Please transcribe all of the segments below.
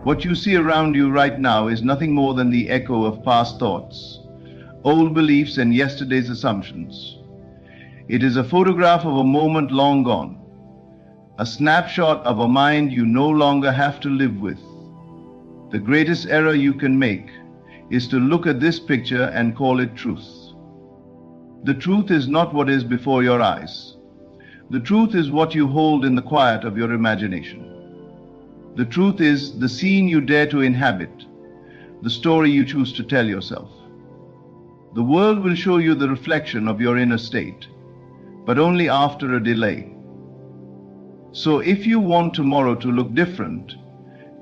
What you see around you right now is nothing more than the echo of past thoughts, old beliefs, and yesterday's assumptions. It is a photograph of a moment long gone, a snapshot of a mind you no longer have to live with. The greatest error you can make is to look at this picture and call it truth. The truth is not what is before your eyes. The truth is what you hold in the quiet of your imagination. The truth is the scene you dare to inhabit, the story you choose to tell yourself. The world will show you the reflection of your inner state, but only after a delay. So if you want tomorrow to look different,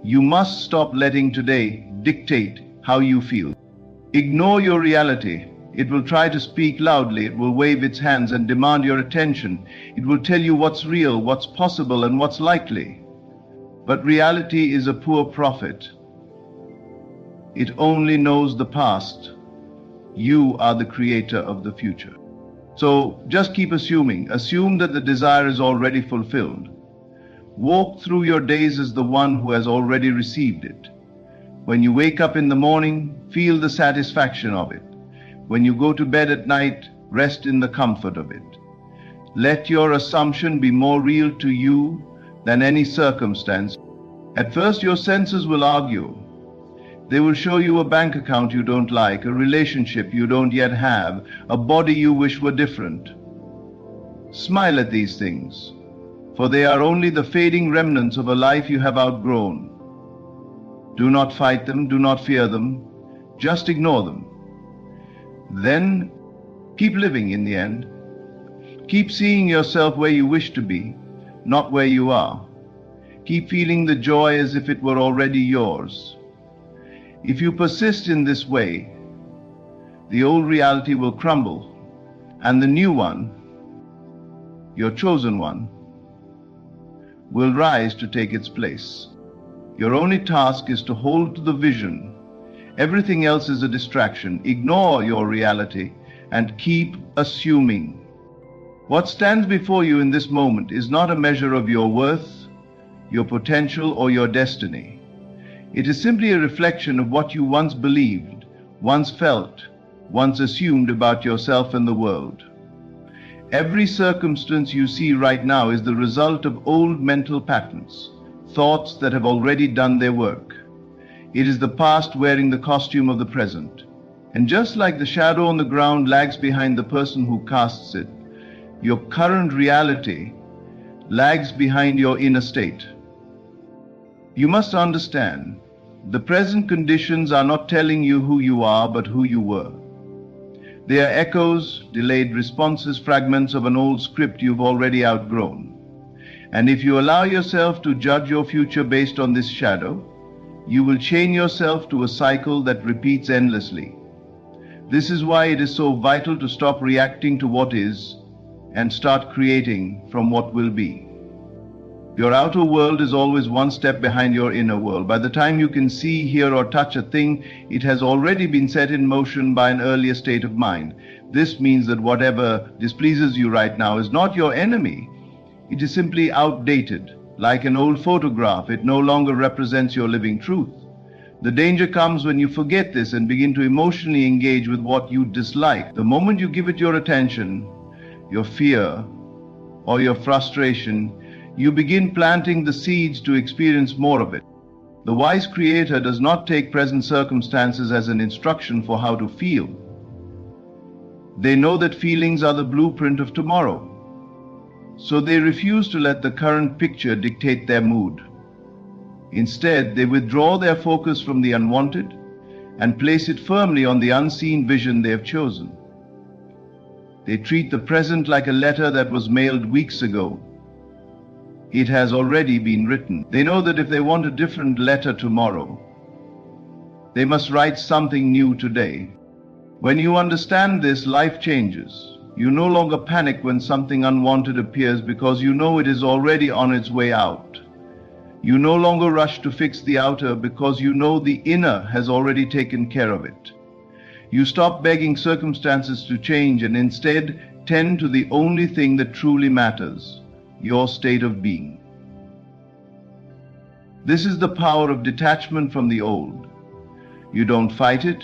you must stop letting today dictate how you feel. Ignore your reality. It will try to speak loudly. It will wave its hands and demand your attention. It will tell you what's real, what's possible, and what's likely. But reality is a poor prophet. It only knows the past. You are the creator of the future. So just keep assuming. Assume that the desire is already fulfilled. Walk through your days as the one who has already received it. When you wake up in the morning, feel the satisfaction of it. When you go to bed at night, rest in the comfort of it. Let your assumption be more real to you than any circumstance. At first, your senses will argue. They will show you a bank account you don't like, a relationship you don't yet have, a body you wish were different. Smile at these things, for they are only the fading remnants of a life you have outgrown. Do not fight them, do not fear them, just ignore them. Then keep living in the end. Keep seeing yourself where you wish to be, not where you are. Keep feeling the joy as if it were already yours. If you persist in this way, the old reality will crumble, and the new one, your chosen one, will rise to take its place. Your only task is to hold to the vision. Everything else is a distraction. Ignore your reality and keep assuming. What stands before you in this moment is not a measure of your worth, your potential, or your destiny. It is simply a reflection of what you once believed, once felt, once assumed about yourself and the world. Every circumstance you see right now is the result of old mental patterns, thoughts that have already done their work. It is the past wearing the costume of the present. And just like the shadow on the ground lags behind the person who casts it, your current reality lags behind your inner state. You must understand, the present conditions are not telling you who you are, but who you were. They are echoes, delayed responses, fragments of an old script you've already outgrown. And if you allow yourself to judge your future based on this shadow, you will chain yourself to a cycle that repeats endlessly. This is why it is so vital to stop reacting to what is and start creating from what will be. Your outer world is always one step behind your inner world. By the time you can see, hear, or touch a thing, it has already been set in motion by an earlier state of mind. This means that whatever displeases you right now is not your enemy. It is simply outdated. Like an old photograph, it no longer represents your living truth. The danger comes when you forget this and begin to emotionally engage with what you dislike. The moment you give it your attention, your fear, or your frustration, you begin planting the seeds to experience more of it. The wise creator does not take present circumstances as an instruction for how to feel. They know that feelings are the blueprint of tomorrow. So they refuse to let the current picture dictate their mood. Instead, they withdraw their focus from the unwanted and place it firmly on the unseen vision they have chosen. They treat the present like a letter that was mailed weeks ago. It has already been written. They know that if they want a different letter tomorrow, they must write something new today. When you understand this, life changes. You no longer panic when something unwanted appears because you know it is already on its way out. You no longer rush to fix the outer because you know the inner has already taken care of it. You stop begging circumstances to change and instead tend to the only thing that truly matters, your state of being. This is the power of detachment from the old. You don't fight it,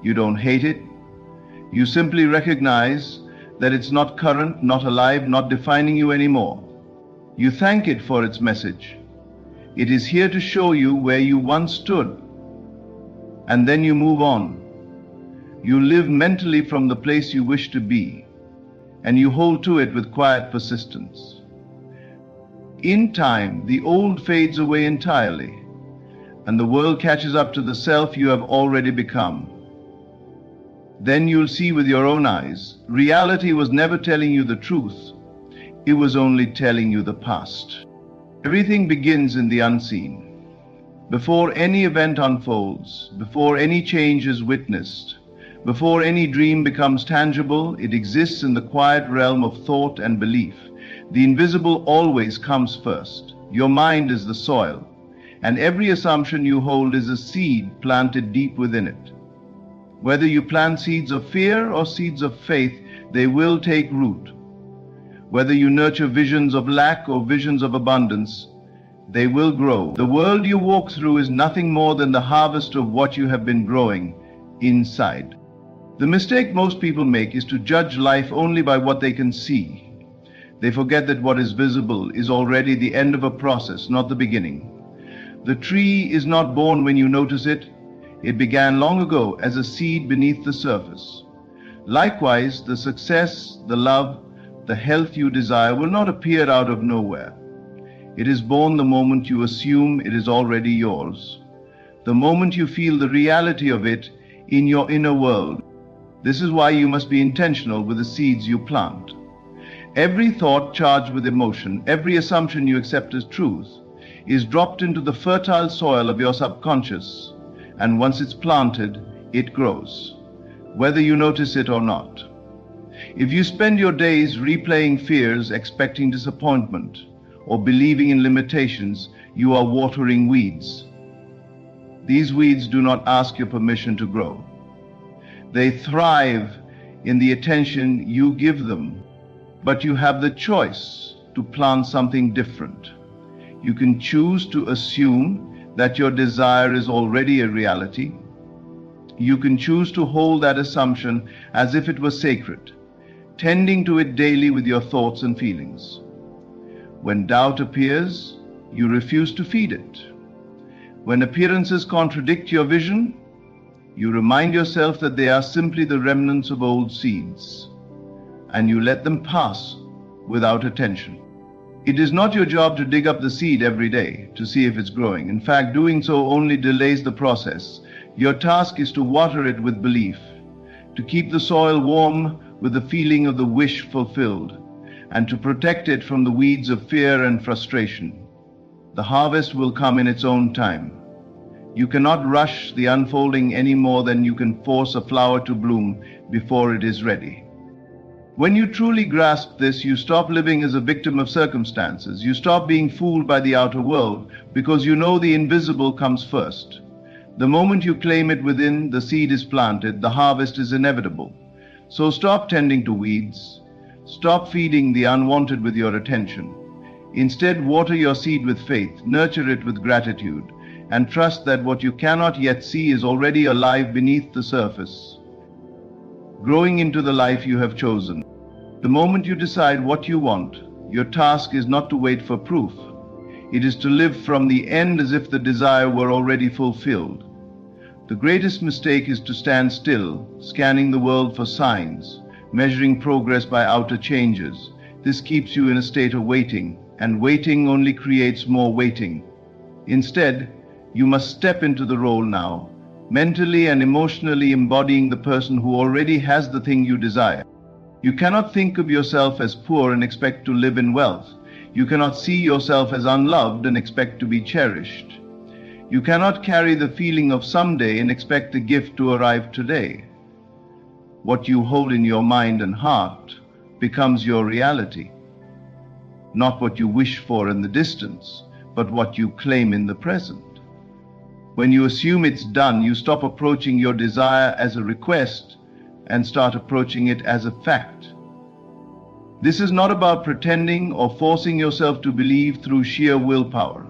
you don't hate it, you simply recognize that it's not current, not alive, not defining you anymore. You thank it for its message. It is here to show you where you once stood, and then you move on. You live mentally from the place you wish to be, and you hold to it with quiet persistence. In time, the old fades away entirely, and the world catches up to the self you have already become. Then you'll see with your own eyes, reality was never telling you the truth, it was only telling you the past. Everything begins in the unseen. Before any event unfolds, before any change is witnessed, before any dream becomes tangible, it exists in the quiet realm of thought and belief. The invisible always comes first. Your mind is the soil, and every assumption you hold is a seed planted deep within it. Whether you plant seeds of fear or seeds of faith, they will take root. Whether you nurture visions of lack or visions of abundance, they will grow. The world you walk through is nothing more than the harvest of what you have been growing inside. The mistake most people make is to judge life only by what they can see. They forget that what is visible is already the end of a process, not the beginning. The tree is not born when you notice it. It began long ago as a seed beneath the surface. Likewise, the success, the love, the health you desire will not appear out of nowhere. It is born the moment you assume it is already yours, the moment you feel the reality of it in your inner world. This is why you must be intentional with the seeds you plant. Every thought charged with emotion, every assumption you accept as truth, is dropped into the fertile soil of your subconscious, and once it's planted, it grows, whether you notice it or not. If you spend your days replaying fears, expecting disappointment, or believing in limitations, you are watering weeds. These weeds do not ask your permission to grow. They thrive in the attention you give them, but you have the choice to plant something different. You can choose to assume that your desire is already a reality. You can choose to hold that assumption as if it were sacred, tending to it daily with your thoughts and feelings. When doubt appears, you refuse to feed it. When appearances contradict your vision, you remind yourself that they are simply the remnants of old seeds, and you let them pass without attention. It is not your job to dig up the seed every day to see if it's growing. In fact, doing so only delays the process. Your task is to water it with belief, to keep the soil warm with the feeling of the wish fulfilled, and to protect it from the weeds of fear and frustration. The harvest will come in its own time. You cannot rush the unfolding any more than you can force a flower to bloom before it is ready. When you truly grasp this, you stop living as a victim of circumstances. You stop being fooled by the outer world because you know the invisible comes first. The moment you claim it within, the seed is planted, the harvest is inevitable. So stop tending to weeds. Stop feeding the unwanted with your attention. Instead, water your seed with faith, nurture it with gratitude, and trust that what you cannot yet see is already alive beneath the surface, growing into the life you have chosen. The moment you decide what you want, your task is not to wait for proof. It is to live from the end as if the desire were already fulfilled. The greatest mistake is to stand still, scanning the world for signs, measuring progress by outer changes. This keeps you in a state of waiting, and waiting only creates more waiting. Instead, you must step into the role now, mentally and emotionally embodying the person who already has the thing you desire. You cannot think of yourself as poor and expect to live in wealth. You cannot see yourself as unloved and expect to be cherished. You cannot carry the feeling of someday and expect the gift to arrive today. What you hold in your mind and heart becomes your reality. Not what you wish for in the distance, but what you claim in the present. When you assume it's done, you stop approaching your desire as a request and start approaching it as a fact. This is not about pretending or forcing yourself to believe through sheer willpower.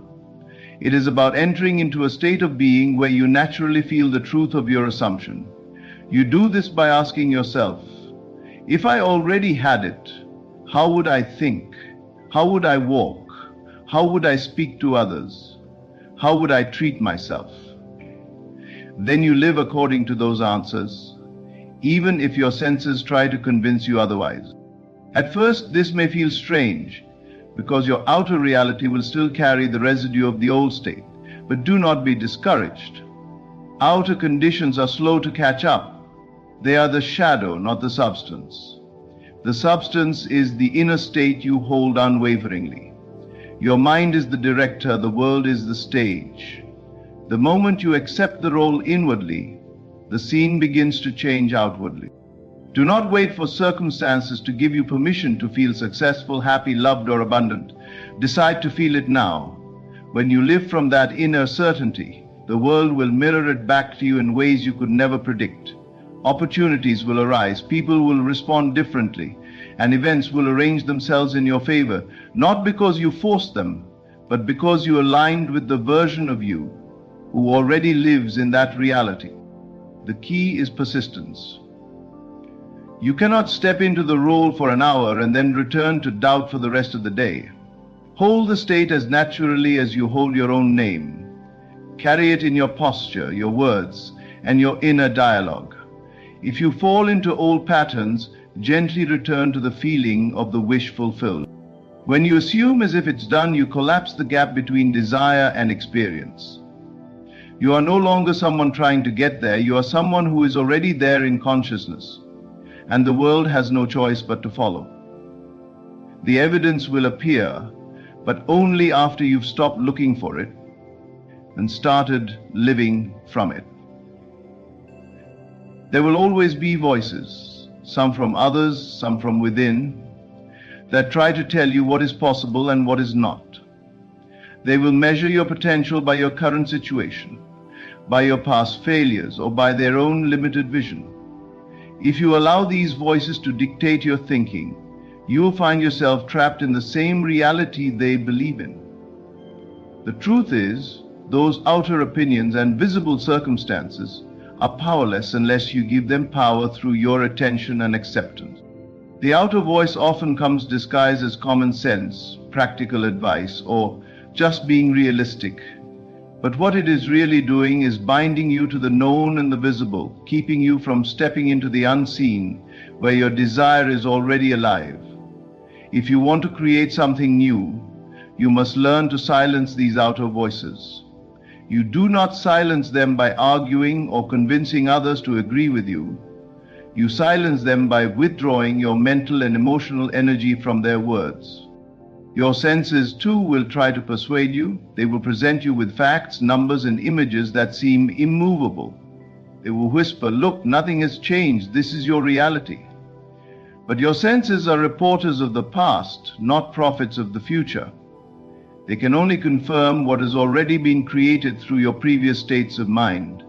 It is about entering into a state of being where you naturally feel the truth of your assumption. You do this by asking yourself, if I already had it, how would I think? How would I walk? How would I speak to others? How would I treat myself? Then you live according to those answers, even if your senses try to convince you otherwise. At first, this may feel strange, because your outer reality will still carry the residue of the old state. But do not be discouraged. Outer conditions are slow to catch up. They are the shadow, not the substance. The substance is the inner state you hold unwaveringly. Your mind is the director, the world is the stage. The moment you accept the role inwardly, the scene begins to change outwardly. Do not wait for circumstances to give you permission to feel successful, happy, loved, or abundant. Decide to feel it now. When you live from that inner certainty, the world will mirror it back to you in ways you could never predict. Opportunities will arise, people will respond differently, and events will arrange themselves in your favor, not because you forced them, but because you aligned with the version of you who already lives in that reality. The key is persistence. You cannot step into the role for an hour and then return to doubt for the rest of the day. Hold the state as naturally as you hold your own name. Carry it in your posture, your words, and your inner dialogue. If you fall into old patterns, gently return to the feeling of the wish fulfilled. When you assume as if it's done, you collapse the gap between desire and experience. You are no longer someone trying to get there, you are someone who is already there in consciousness. And the world has no choice but to follow. The evidence will appear, but only after you've stopped looking for it and started living from it. There will always be voices, some from others, some from within, that try to tell you what is possible and what is not. They will measure your potential by your current situation, by your past failures, or by their own limited vision. If you allow these voices to dictate your thinking, you will find yourself trapped in the same reality they believe in. The truth is, those outer opinions and visible circumstances are powerless unless you give them power through your attention and acceptance. The outer voice often comes disguised as common sense, practical advice, or just being realistic. But what it is really doing is binding you to the known and the visible, keeping you from stepping into the unseen, where your desire is already alive. If you want to create something new, you must learn to silence these outer voices. You do not silence them by arguing or convincing others to agree with you. You silence them by withdrawing your mental and emotional energy from their words. Your senses too will try to persuade you. They will present you with facts, numbers, and images that seem immovable. They will whisper, "Look, nothing has changed. This is your reality." But your senses are reporters of the past, not prophets of the future. They can only confirm what has already been created through your previous states of mind.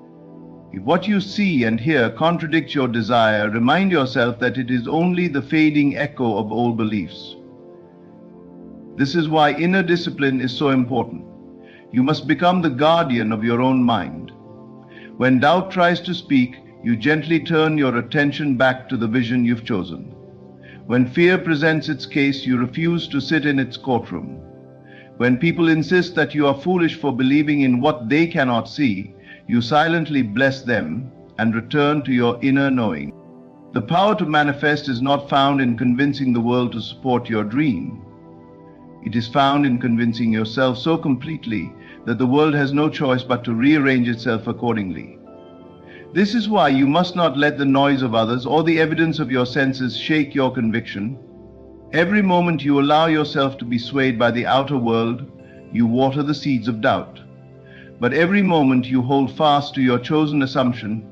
If what you see and hear contradicts your desire, remind yourself that it is only the fading echo of old beliefs. This is why inner discipline is so important. You must become the guardian of your own mind. When doubt tries to speak, you gently turn your attention back to the vision you've chosen. When fear presents its case, you refuse to sit in its courtroom. When people insist that you are foolish for believing in what they cannot see, you silently bless them and return to your inner knowing. The power to manifest is not found in convincing the world to support your dream. It is found in convincing yourself so completely that the world has no choice but to rearrange itself accordingly. This is why you must not let the noise of others or the evidence of your senses shake your conviction. Every moment you allow yourself to be swayed by the outer world, you water the seeds of doubt. But every moment you hold fast to your chosen assumption,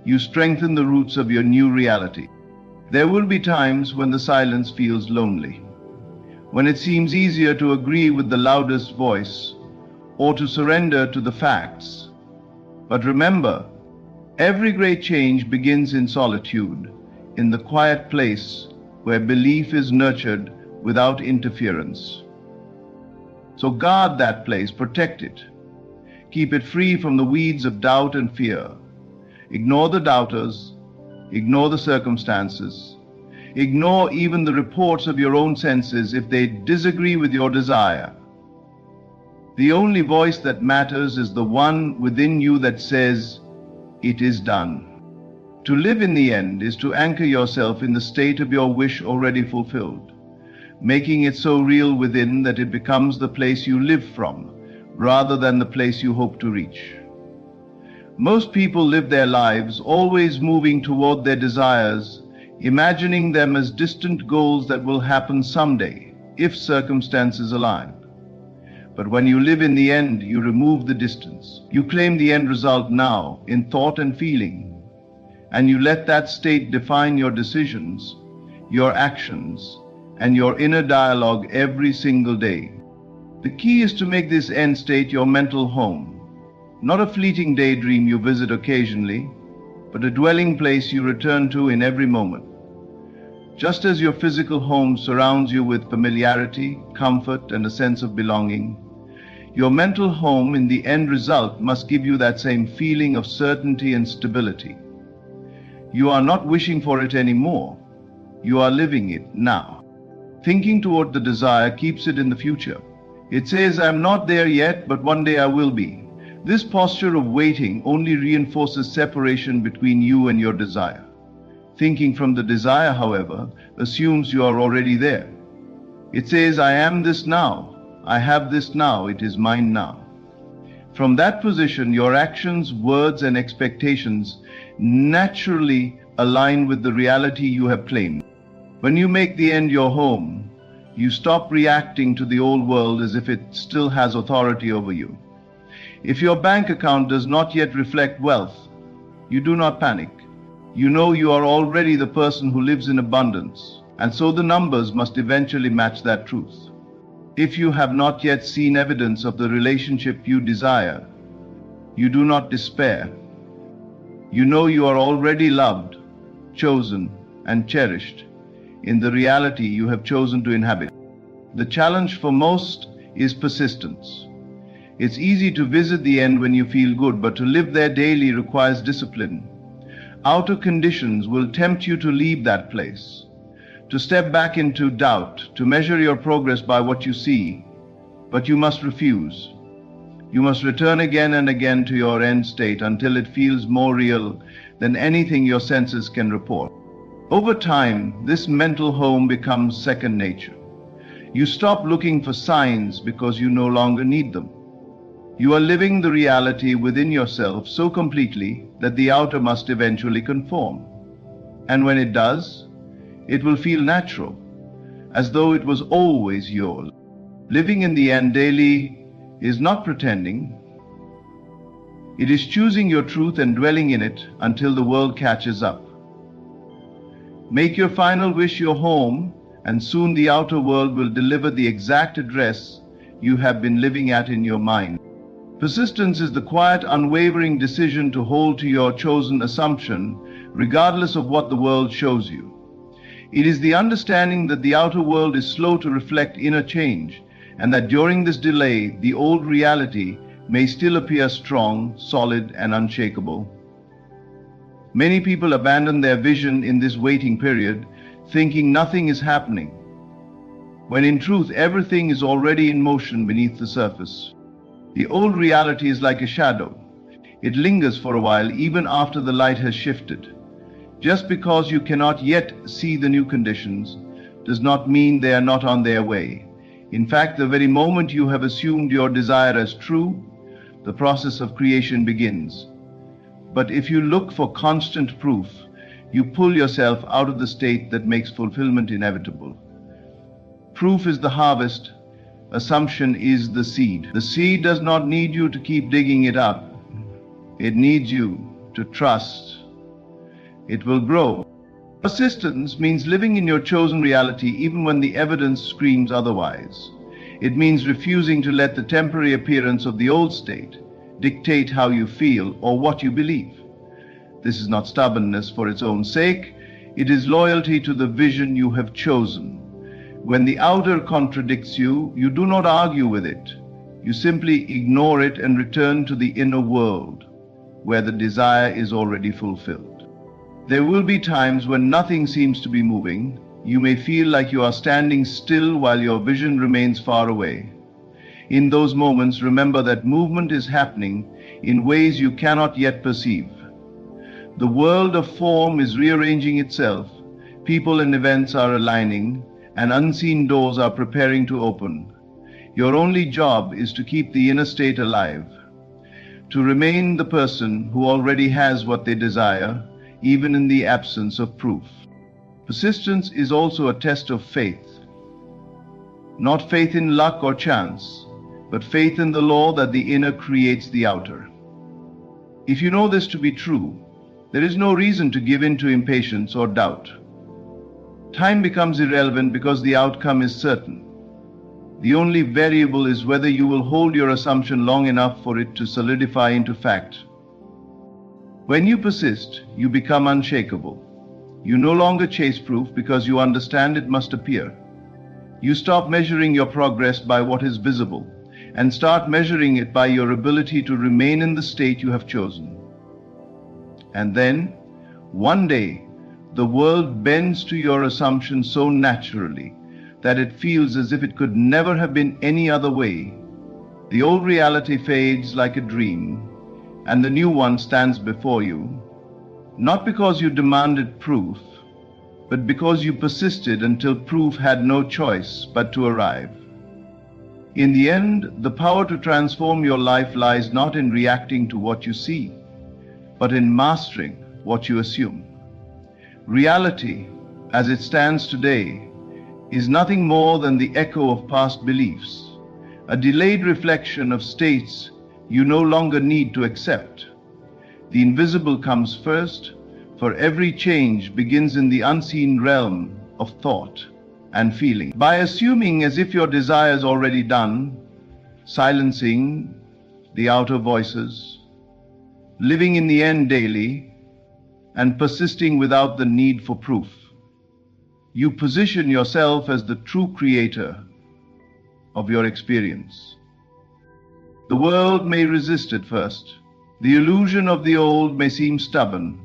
you strengthen the roots of your new reality. There will be times when the silence feels lonely, when it seems easier to agree with the loudest voice or to surrender to the facts. But remember, every great change begins in solitude, in the quiet place where belief is nurtured without interference. So guard that place, protect it. Keep it free from the weeds of doubt and fear. Ignore the doubters. Ignore the circumstances. Ignore even the reports of your own senses if they disagree with your desire. The only voice that matters is the one within you that says, "It is done." To live in the end is to anchor yourself in the state of your wish already fulfilled, making it so real within that it becomes the place you live from, rather than the place you hope to reach. Most people live their lives always moving toward their desires, imagining them as distant goals that will happen someday, if circumstances align. But when you live in the end, you remove the distance. You claim the end result now, in thought and feeling, and you let that state define your decisions, your actions, and your inner dialogue every single day. The key is to make this end state your mental home, not a fleeting daydream you visit occasionally, but a dwelling place you return to in every moment. Just as your physical home surrounds you with familiarity, comfort, and a sense of belonging, your mental home in the end result must give you that same feeling of certainty and stability. You are not wishing for it anymore. You are living it now. Thinking toward the desire keeps it in the future. It says, "I'm not there yet, but one day I will be." This posture of waiting only reinforces separation between you and your desire. Thinking from the desire, however, assumes you are already there. It says, "I am this now. I have this now. It is mine now." From that position, your actions, words, and expectations naturally align with the reality you have claimed. When you make the end your home, you stop reacting to the old world as if it still has authority over you. If your bank account does not yet reflect wealth, you do not panic. You know you are already the person who lives in abundance, and so the numbers must eventually match that truth. If you have not yet seen evidence of the relationship you desire, you do not despair. You know you are already loved, chosen, and cherished in the reality you have chosen to inhabit. The challenge for most is persistence. It's easy to visit the end when you feel good, but to live there daily requires discipline. Outer conditions will tempt you to leave that place, to step back into doubt, to measure your progress by what you see, but you must refuse. You must return again and again to your end state until it feels more real than anything your senses can report. Over time, this mental home becomes second nature. You stop looking for signs because you no longer need them. You are living the reality within yourself so completely that the outer must eventually conform. And when it does, it will feel natural, as though it was always yours. Living in the end daily is not pretending. It is choosing your truth and dwelling in it until the world catches up. Make your final wish your home, and soon the outer world will deliver the exact address you have been living at in your mind. Persistence is the quiet, unwavering decision to hold to your chosen assumption, regardless of what the world shows you. It is the understanding that the outer world is slow to reflect inner change, and that during this delay, the old reality may still appear strong, solid, and unshakable. Many people abandon their vision in this waiting period, thinking nothing is happening, when in truth everything is already in motion beneath the surface. The old reality is like a shadow. It lingers for a while even after the light has shifted. Just because you cannot yet see the new conditions does not mean they are not on their way. In fact, the very moment you have assumed your desire as true, the process of creation begins. But if you look for constant proof, you pull yourself out of the state that makes fulfillment inevitable. Proof is the harvest. Assumption is the seed. The seed does not need you to keep digging it up. It needs you to trust. It will grow. Persistence means living in your chosen reality even when the evidence screams otherwise. It means refusing to let the temporary appearance of the old state dictate how you feel or what you believe. This is not stubbornness for its own sake. It is loyalty to the vision you have chosen. When the outer contradicts you, you do not argue with it. You simply ignore it and return to the inner world, where the desire is already fulfilled. There will be times when nothing seems to be moving. You may feel like you are standing still while your vision remains far away. In those moments, remember that movement is happening in ways you cannot yet perceive. The world of form is rearranging itself, people and events are aligning, and unseen doors are preparing to open. Your only job is to keep the inner state alive, to remain the person who already has what they desire, even in the absence of proof. Persistence is also a test of faith. Not faith in luck or chance, but faith in the law that the inner creates the outer. If you know this to be true, there is no reason to give in to impatience or doubt. Time becomes irrelevant because the outcome is certain. The only variable is whether you will hold your assumption long enough for it to solidify into fact. When you persist, you become unshakable. You no longer chase proof because you understand it must appear. You stop measuring your progress by what is visible and start measuring it by your ability to remain in the state you have chosen. And then, one day, the world bends to your assumption so naturally that it feels as if it could never have been any other way. The old reality fades like a dream, and the new one stands before you, not because you demanded proof, but because you persisted until proof had no choice but to arrive. In the end, the power to transform your life lies not in reacting to what you see, but in mastering what you assume. Reality, as it stands today, is nothing more than the echo of past beliefs, a delayed reflection of states you no longer need to accept. The invisible comes first, for every change begins in the unseen realm of thought and feeling. By assuming as if your desire is already done, silencing the outer voices, living in the end daily, and persisting without the need for proof, you position yourself as the true creator of your experience. The world may resist at first. The illusion of the old may seem stubborn,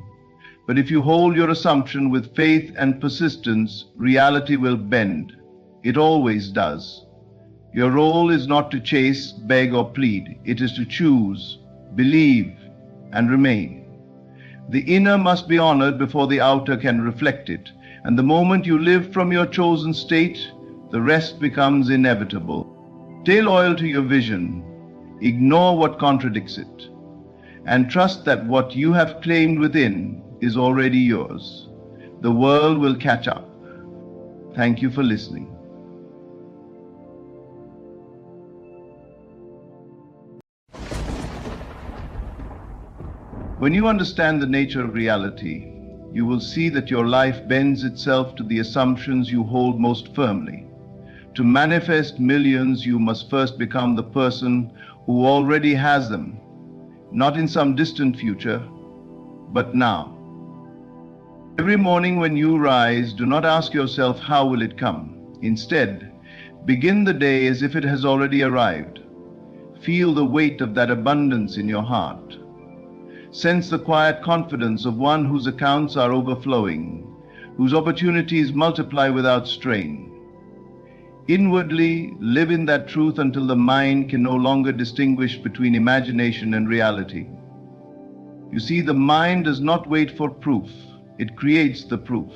but if you hold your assumption with faith and persistence, reality will bend. It always does. Your role is not to chase, beg, or plead. It is to choose, believe, and remain. The inner must be honored before the outer can reflect it, and the moment you live from your chosen state, the rest becomes inevitable. Stay loyal to your vision, ignore what contradicts it, and trust that what you have claimed within is already yours. The world will catch up. Thank you for listening. When you understand the nature of reality, you will see that your life bends itself to the assumptions you hold most firmly. To manifest millions, you must first become the person who already has them, not in some distant future, but now. Every morning when you rise, do not ask yourself, how will it come? Instead, begin the day as if it has already arrived. Feel the weight of that abundance in your heart. Sense the quiet confidence of one whose accounts are overflowing, whose opportunities multiply without strain. Inwardly, live in that truth until the mind can no longer distinguish between imagination and reality. You see, the mind does not wait for proof. It creates the proof.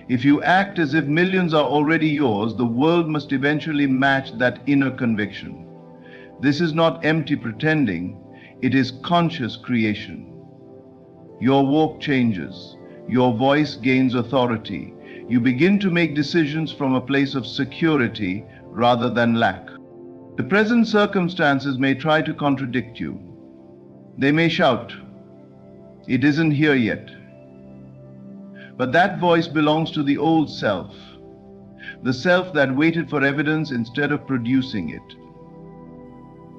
If you act as if millions are already yours, the world must eventually match that inner conviction. This is not empty pretending. It is conscious creation. Your walk changes. Your voice gains authority. You begin to make decisions from a place of security rather than lack. The present circumstances may try to contradict you. They may shout, "It isn't here yet." But that voice belongs to the old self, the self that waited for evidence instead of producing it.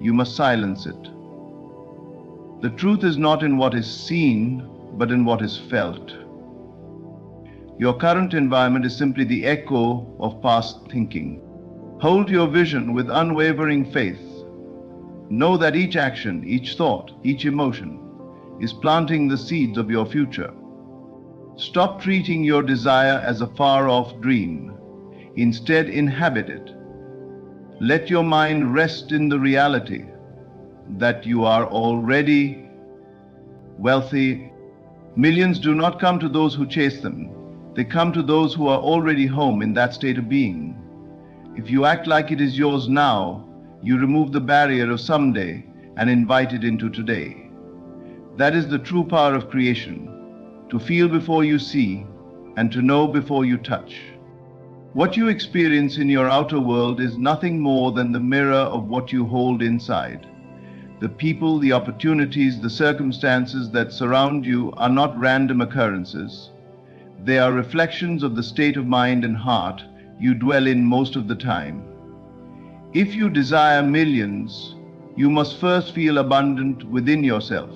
You must silence it. The truth is not in what is seen, but in what is felt. Your current environment is simply the echo of past thinking. Hold your vision with unwavering faith. Know that each action, each thought, each emotion is planting the seeds of your future. Stop treating your desire as a far-off dream. Instead, inhabit it. Let your mind rest in the reality that you are already wealthy. Millions do not come to those who chase them. They come to those who are already home in that state of being. If you act like it is yours now, you remove the barrier of someday and invite it into today. That is the true power of creation, to feel before you see and to know before you touch. What you experience in your outer world is nothing more than the mirror of what you hold inside. The people, the opportunities, the circumstances that surround you are not random occurrences. They are reflections of the state of mind and heart you dwell in most of the time. If you desire millions, you must first feel abundant within yourself,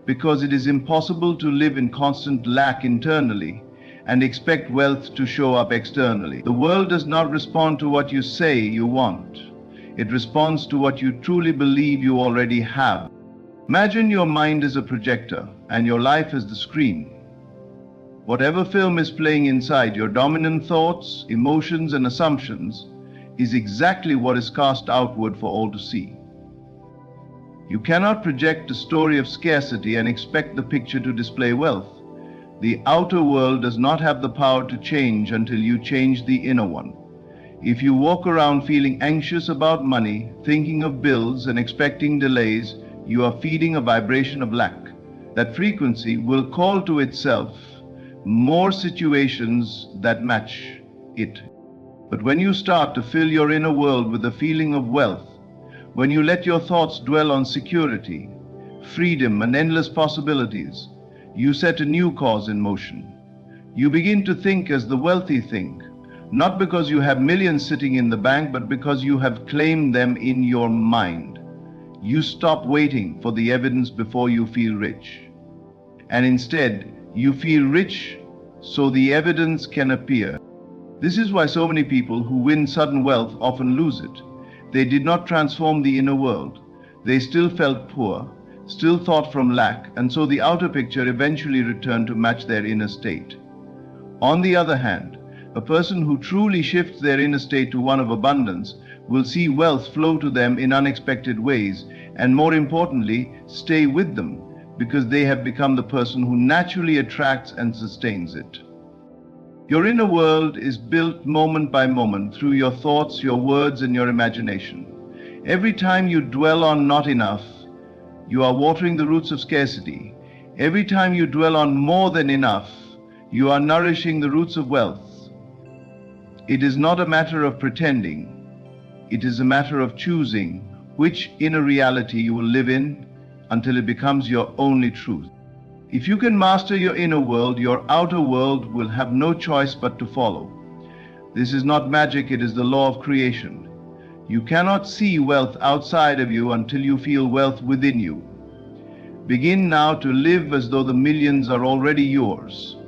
because it is impossible to live in constant lack internally and expect wealth to show up externally. The world does not respond to what you say you want. It responds to what you truly believe you already have. Imagine your mind is a projector and your life is the screen. Whatever film is playing inside, your dominant thoughts, emotions, and assumptions is exactly what is cast outward for all to see. You cannot project a story of scarcity and expect the picture to display wealth. The outer world does not have the power to change until you change the inner one. If you walk around feeling anxious about money, thinking of bills and expecting delays, you are feeding a vibration of lack. That frequency will call to itself more situations that match it. But when you start to fill your inner world with a feeling of wealth, when you let your thoughts dwell on security, freedom, and endless possibilities, you set a new cause in motion. You begin to think as the wealthy think, not because you have millions sitting in the bank, but because you have claimed them in your mind. You stop waiting for the evidence before you feel rich. And instead, you feel rich so the evidence can appear. This is why so many people who win sudden wealth often lose it. They did not transform the inner world. They still felt poor, still thought from lack, and so the outer picture eventually returned to match their inner state. On the other hand, a person who truly shifts their inner state to one of abundance will see wealth flow to them in unexpected ways, and more importantly, stay with them, because they have become the person who naturally attracts and sustains it. Your inner world is built moment by moment through your thoughts, your words, and your imagination. Every time you dwell on not enough, you are watering the roots of scarcity. Every time you dwell on more than enough, you are nourishing the roots of wealth. It is not a matter of pretending. It is a matter of choosing which inner reality you will live in until it becomes your only truth. If you can master your inner world, your outer world will have no choice but to follow. This is not magic, it is the law of creation. You cannot see wealth outside of you until you feel wealth within you. Begin now to live as though the millions are already yours.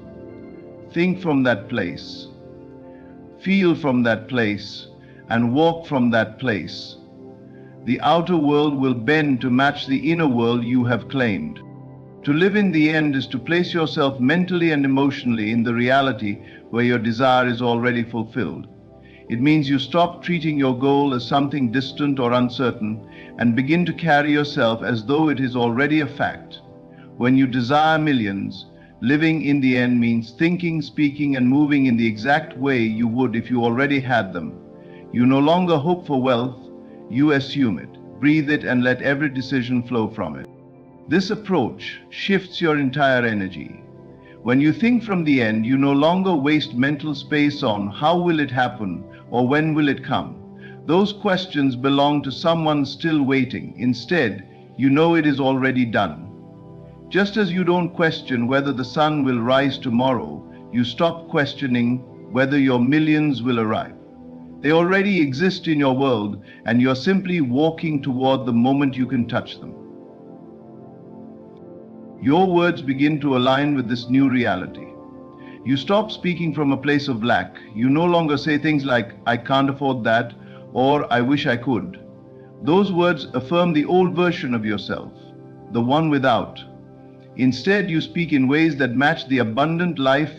Think from that place. Feel from that place and walk from that place. The outer world will bend to match the inner world you have claimed. To live in the end is to place yourself mentally and emotionally in the reality where your desire is already fulfilled. It means you stop treating your goal as something distant or uncertain and begin to carry yourself as though it is already a fact. When you desire millions, living in the end means thinking, speaking, and moving in the exact way you would if you already had them. You no longer hope for wealth, you assume it, breathe it, and let every decision flow from it. This approach shifts your entire energy. When you think from the end, you no longer waste mental space on how will it happen or when will it come. Those questions belong to someone still waiting. Instead, you know it is already done. Just as you don't question whether the sun will rise tomorrow, you stop questioning whether your millions will arrive. They already exist in your world, and you're simply walking toward the moment you can touch them. Your words begin to align with this new reality. You stop speaking from a place of lack. You no longer say things like, "I can't afford that," or "I wish I could." Those words affirm the old version of yourself, the one without. Instead, you speak in ways that match the abundant life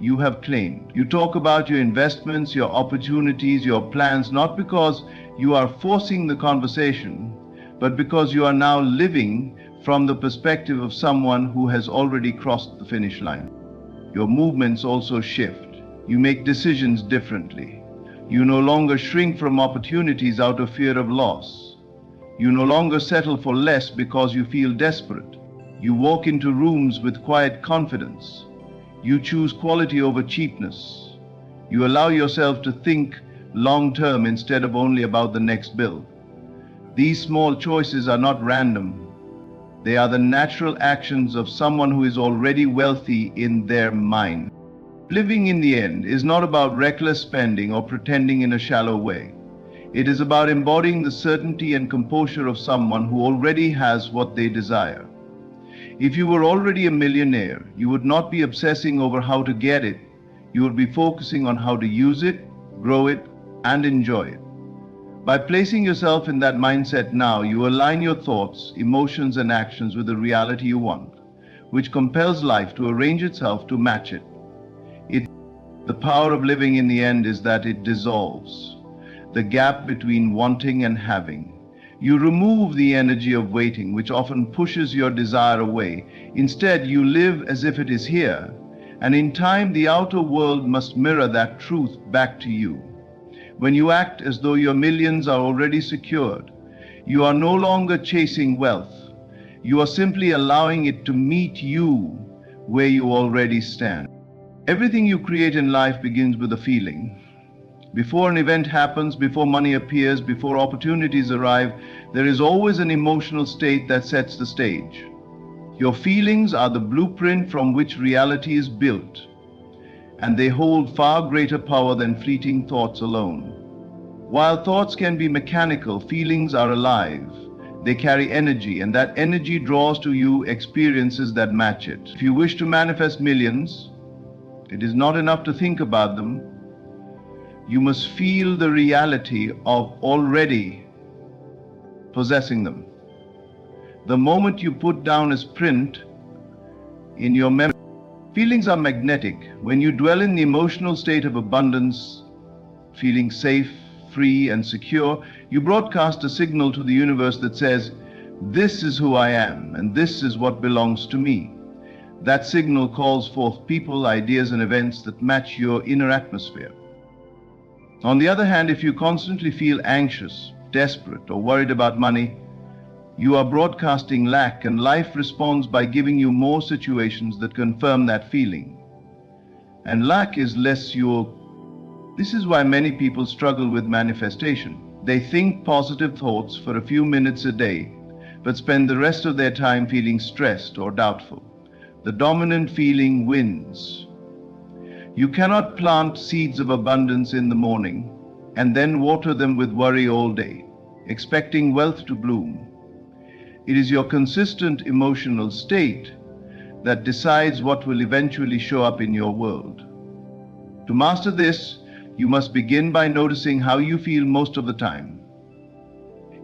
you have claimed. You talk about your investments, your opportunities, your plans, not because you are forcing the conversation, but because you are now living from the perspective of someone who has already crossed the finish line. Your movements also shift. You make decisions differently. You no longer shrink from opportunities out of fear of loss. You no longer settle for less because you feel desperate. You walk into rooms with quiet confidence. You choose quality over cheapness. You allow yourself to think long term instead of only about the next bill. These small choices are not random. They are the natural actions of someone who is already wealthy in their mind. Living in the end is not about reckless spending or pretending in a shallow way. It is about embodying the certainty and composure of someone who already has what they desire. If you were already a millionaire, you would not be obsessing over how to get it. You would be focusing on how to use it, grow it, and enjoy it. By placing yourself in that mindset now, you align your thoughts, emotions, and actions with the reality you want, which compels life to arrange itself to match it. The power of living in the end is that it dissolves the gap between wanting and having. You remove the energy of waiting, which often pushes your desire away. Instead, you live as if it is here, and in time the outer world must mirror that truth back to you. When you act as though your millions are already secured, you are no longer chasing wealth. You are simply allowing it to meet you where you already stand. Everything you create in life begins with a feeling. Before an event happens, before money appears, before opportunities arrive, there is always an emotional state that sets the stage. Your feelings are the blueprint from which reality is built, and they hold far greater power than fleeting thoughts alone. While thoughts can be mechanical, feelings are alive. They carry energy, and that energy draws to you experiences that match it. If you wish to manifest millions, it is not enough to think about them. You must feel the reality of already possessing them. The moment you put down as print in your memory, feelings are magnetic. When you dwell in the emotional state of abundance, feeling safe, free, and secure, you broadcast a signal to the universe that says, "This is who I am, and this is what belongs to me." That signal calls forth people, ideas, and events that match your inner atmosphere. On the other hand, if you constantly feel anxious, desperate, or worried about money, you are broadcasting lack, and life responds by giving you more situations that confirm that feeling. And lack is less your. This is why many people struggle with manifestation. They think positive thoughts for a few minutes a day, but spend the rest of their time feeling stressed or doubtful. The dominant feeling wins. You cannot plant seeds of abundance in the morning and then water them with worry all day, expecting wealth to bloom. It is your consistent emotional state that decides what will eventually show up in your world. To master this, you must begin by noticing how you feel most of the time.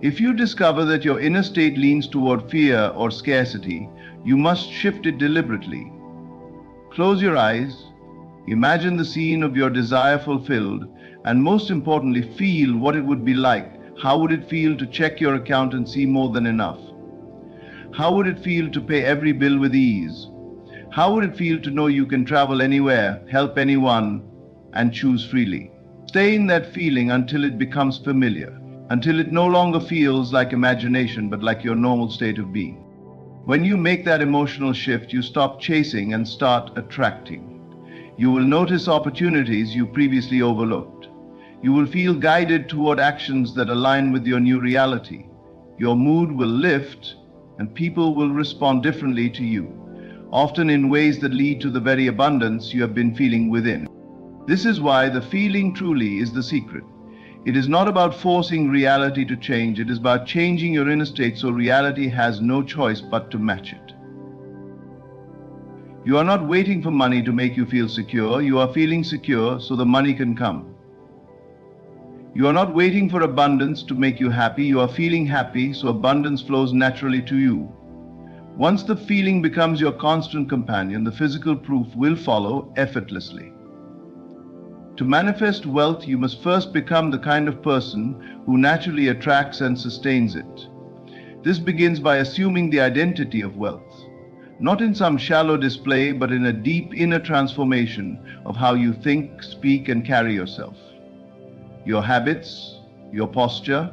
If you discover that your inner state leans toward fear or scarcity, you must shift it deliberately. Close your eyes, imagine the scene of your desire fulfilled, and most importantly, feel what it would be like. How would it feel to check your account and see more than enough? How would it feel to pay every bill with ease? How would it feel to know you can travel anywhere, help anyone, and choose freely? Stay in that feeling until it becomes familiar, until it no longer feels like imagination, but like your normal state of being. When you make that emotional shift, you stop chasing and start attracting. You will notice opportunities you previously overlooked. You will feel guided toward actions that align with your new reality. Your mood will lift, and people will respond differently to you, often in ways that lead to the very abundance you have been feeling within. This is why the feeling truly is the secret. It is not about forcing reality to change. It is about changing your inner state so reality has no choice but to match it. You are not waiting for money to make you feel secure. You are feeling secure so the money can come. You are not waiting for abundance to make you happy, you are feeling happy, so abundance flows naturally to you. Once the feeling becomes your constant companion, the physical proof will follow effortlessly. To manifest wealth, you must first become the kind of person who naturally attracts and sustains it. This begins by assuming the identity of wealth, not in some shallow display, but in a deep inner transformation of how you think, speak, and carry yourself. Your habits, your posture,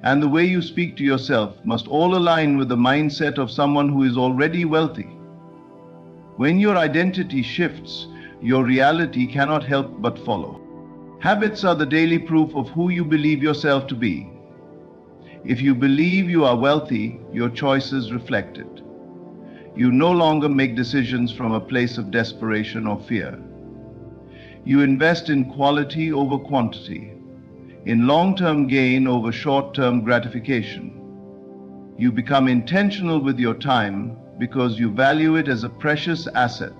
and the way you speak to yourself must all align with the mindset of someone who is already wealthy. When your identity shifts, your reality cannot help but follow. Habits are the daily proof of who you believe yourself to be. If you believe you are wealthy, your choices reflect it. You no longer make decisions from a place of desperation or fear. You invest in quality over quantity, in long-term gain over short-term gratification. You become intentional with your time because you value it as a precious asset.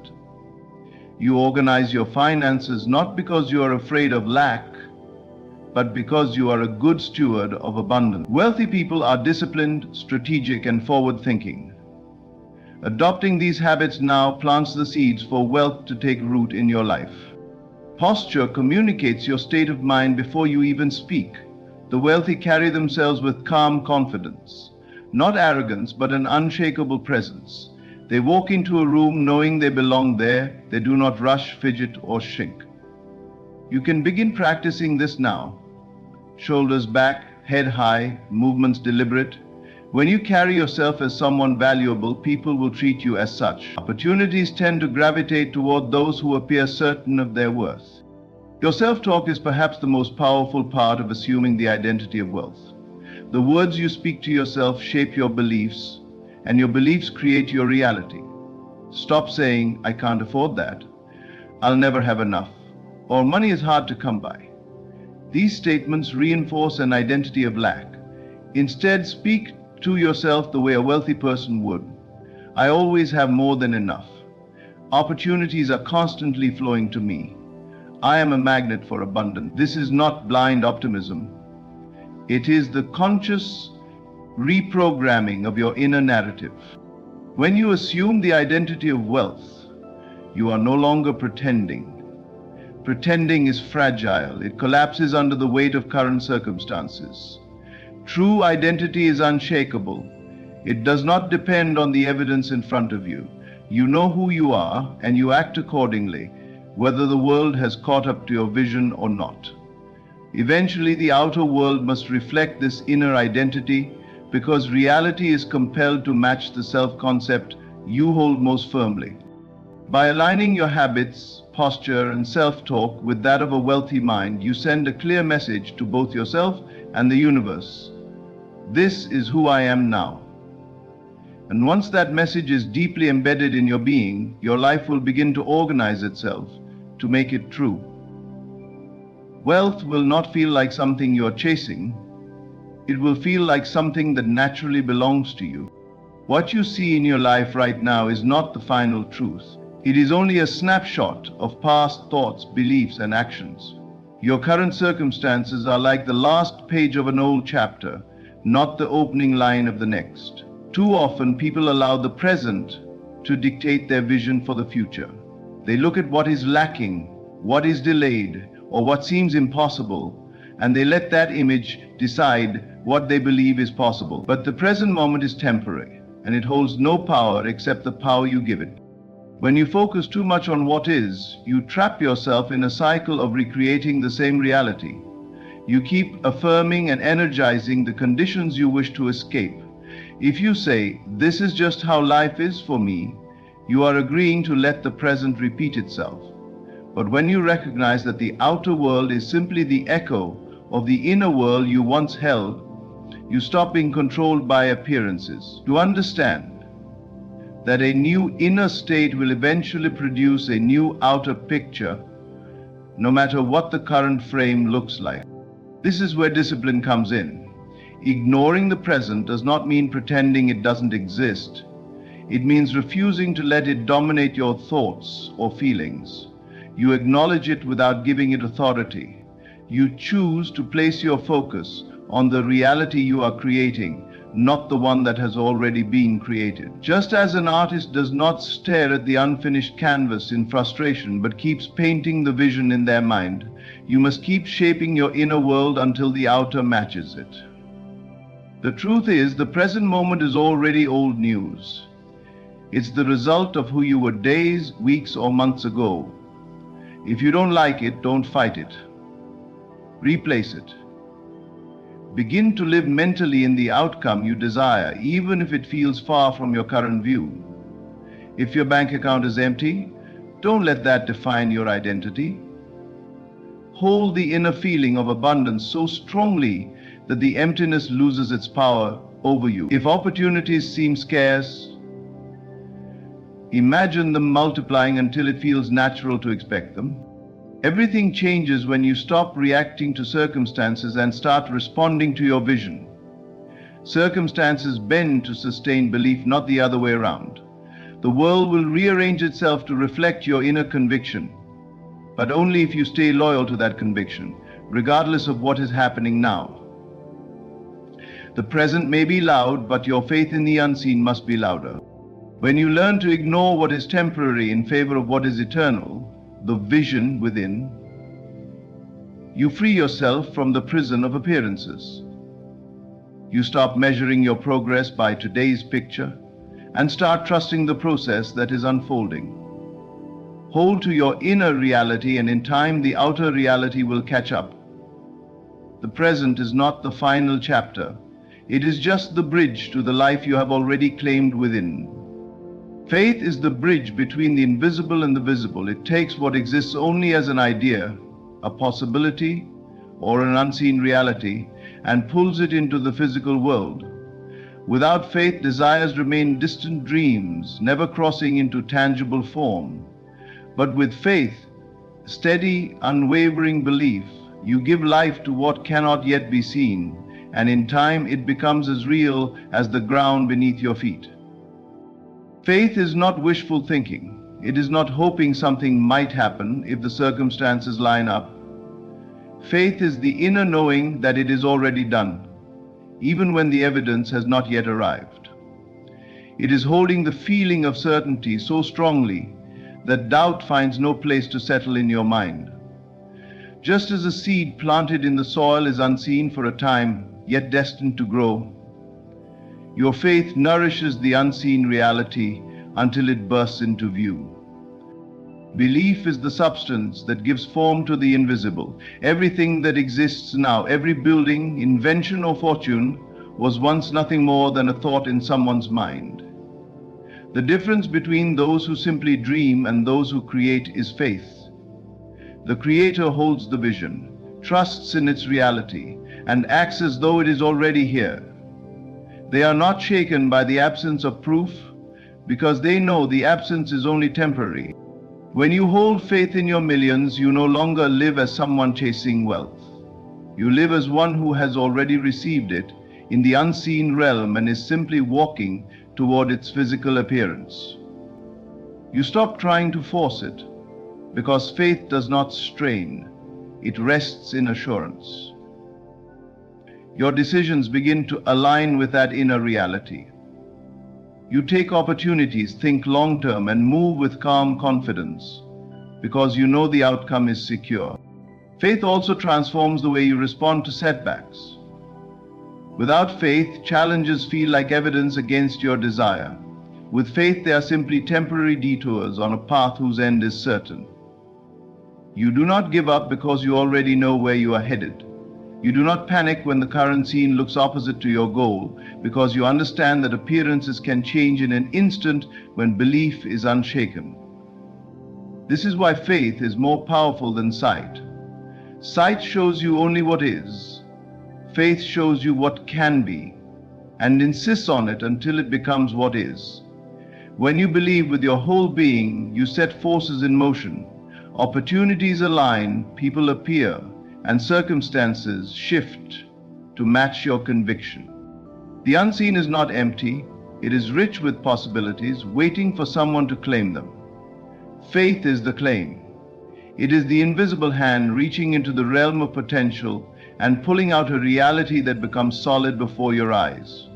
You organize your finances not because you are afraid of lack, but because you are a good steward of abundance. Wealthy people are disciplined, strategic, and forward-thinking. Adopting these habits now plants the seeds for wealth to take root in your life. Posture communicates your state of mind before you even speak. The wealthy carry themselves with calm confidence, not arrogance, but an unshakable presence. They walk into a room knowing they belong there. They do not rush, fidget, or shrink. You can begin practicing this now. Shoulders back, head high, movements deliberate. When you carry yourself as someone valuable, people will treat you as such. Opportunities tend to gravitate toward those who appear certain of their worth. Your self-talk is perhaps the most powerful part of assuming the identity of wealth. The words you speak to yourself shape your beliefs, and your beliefs create your reality. Stop saying, "I can't afford that," "I'll never have enough," or "money is hard to come by." These statements reinforce an identity of lack. Instead, speak to yourself the way a wealthy person would. "I always have more than enough. Opportunities are constantly flowing to me. I am a magnet for abundance." This is not blind optimism. It is the conscious reprogramming of your inner narrative. When you assume the identity of wealth, you are no longer pretending. Pretending is fragile. It collapses under the weight of current circumstances. True identity is unshakable. It does not depend on the evidence in front of you. You know who you are, and you act accordingly, whether the world has caught up to your vision or not. Eventually, the outer world must reflect this inner identity, because reality is compelled to match the self-concept you hold most firmly. By aligning your habits, posture, and self-talk with that of a wealthy mind, you send a clear message to both yourself and the universe. This is who I am now. And once that message is deeply embedded in your being, your life will begin to organize itself to make it true. Wealth will not feel like something you are chasing. It will feel like something that naturally belongs to you. What you see in your life right now is not the final truth. It is only a snapshot of past thoughts, beliefs, and actions. Your current circumstances are like the last page of an old chapter, not the opening line of the next. Too often, people allow the present to dictate their vision for the future. They look at what is lacking, what is delayed, or what seems impossible, and they let that image decide what they believe is possible. But the present moment is temporary, and it holds no power except the power you give it. When you focus too much on what is, you trap yourself in a cycle of recreating the same reality. You keep affirming and energizing the conditions you wish to escape. If you say, "This is just how life is for me," you are agreeing to let the present repeat itself. But when you recognize that the outer world is simply the echo of the inner world you once held, you stop being controlled by appearances. To understand that a new inner state will eventually produce a new outer picture, no matter what the current frame looks like. This is where discipline comes in. Ignoring the present does not mean pretending it doesn't exist. It means refusing to let it dominate your thoughts or feelings. You acknowledge it without giving it authority. You choose to place your focus on the reality you are creating, not the one that has already been created. Just as an artist does not stare at the unfinished canvas in frustration but keeps painting the vision in their mind, you must keep shaping your inner world until the outer matches it. The truth is, the present moment is already old news. It's the result of who you were days, weeks, or months ago. If you don't like it, don't fight it. Replace it. Begin to live mentally in the outcome you desire, even if it feels far from your current view. If your bank account is empty, don't let that define your identity. Hold the inner feeling of abundance so strongly that the emptiness loses its power over you. If opportunities seem scarce, imagine them multiplying until it feels natural to expect them. Everything changes when you stop reacting to circumstances and start responding to your vision. Circumstances bend to sustain belief, not the other way around. The world will rearrange itself to reflect your inner conviction, but only if you stay loyal to that conviction, regardless of what is happening now. The present may be loud, but your faith in the unseen must be louder. When you learn to ignore what is temporary in favor of what is eternal, the vision within, you free yourself from the prison of appearances. You stop measuring your progress by today's picture and start trusting the process that is unfolding. Hold to your inner reality, and in time the outer reality will catch up. The present is not the final chapter. It is just the bridge to the life you have already claimed within. Faith is the bridge between the invisible and the visible. It takes what exists only as an idea, a possibility, or an unseen reality, and pulls it into the physical world. Without faith, desires remain distant dreams, never crossing into tangible form. But with faith, steady, unwavering belief, you give life to what cannot yet be seen, and in time it becomes as real as the ground beneath your feet. Faith is not wishful thinking. It is not hoping something might happen if the circumstances line up. Faith is the inner knowing that it is already done, even when the evidence has not yet arrived. It is holding the feeling of certainty so strongly that doubt finds no place to settle in your mind. Just as a seed planted in the soil is unseen for a time, yet destined to grow, your faith nourishes the unseen reality until it bursts into view. Belief is the substance that gives form to the invisible. Everything that exists now, every building, invention, or fortune, was once nothing more than a thought in someone's mind. The difference between those who simply dream and those who create is faith. The creator holds the vision, trusts in its reality, and acts as though it is already here. They are not shaken by the absence of proof because they know the absence is only temporary. When you hold faith in your millions, you no longer live as someone chasing wealth. You live as one who has already received it in the unseen realm and is simply walking toward its physical appearance. You stop trying to force it because faith does not strain, it rests in assurance. Your decisions begin to align with that inner reality. You take opportunities, think long-term, and move with calm confidence because you know the outcome is secure. Faith also transforms the way you respond to setbacks. Without faith, challenges feel like evidence against your desire. With faith, they are simply temporary detours on a path whose end is certain. You do not give up because you already know where you are headed. You do not panic when the current scene looks opposite to your goal because you understand that appearances can change in an instant when belief is unshaken. This is why faith is more powerful than sight. Sight shows you only what is. Faith shows you what can be and insists on it until it becomes what is. When you believe with your whole being, you set forces in motion. Opportunities align, people appear, and circumstances shift to match your conviction. The unseen is not empty, it is rich with possibilities, waiting for someone to claim them. Faith is the claim. It is the invisible hand reaching into the realm of potential and pulling out a reality that becomes solid before your eyes.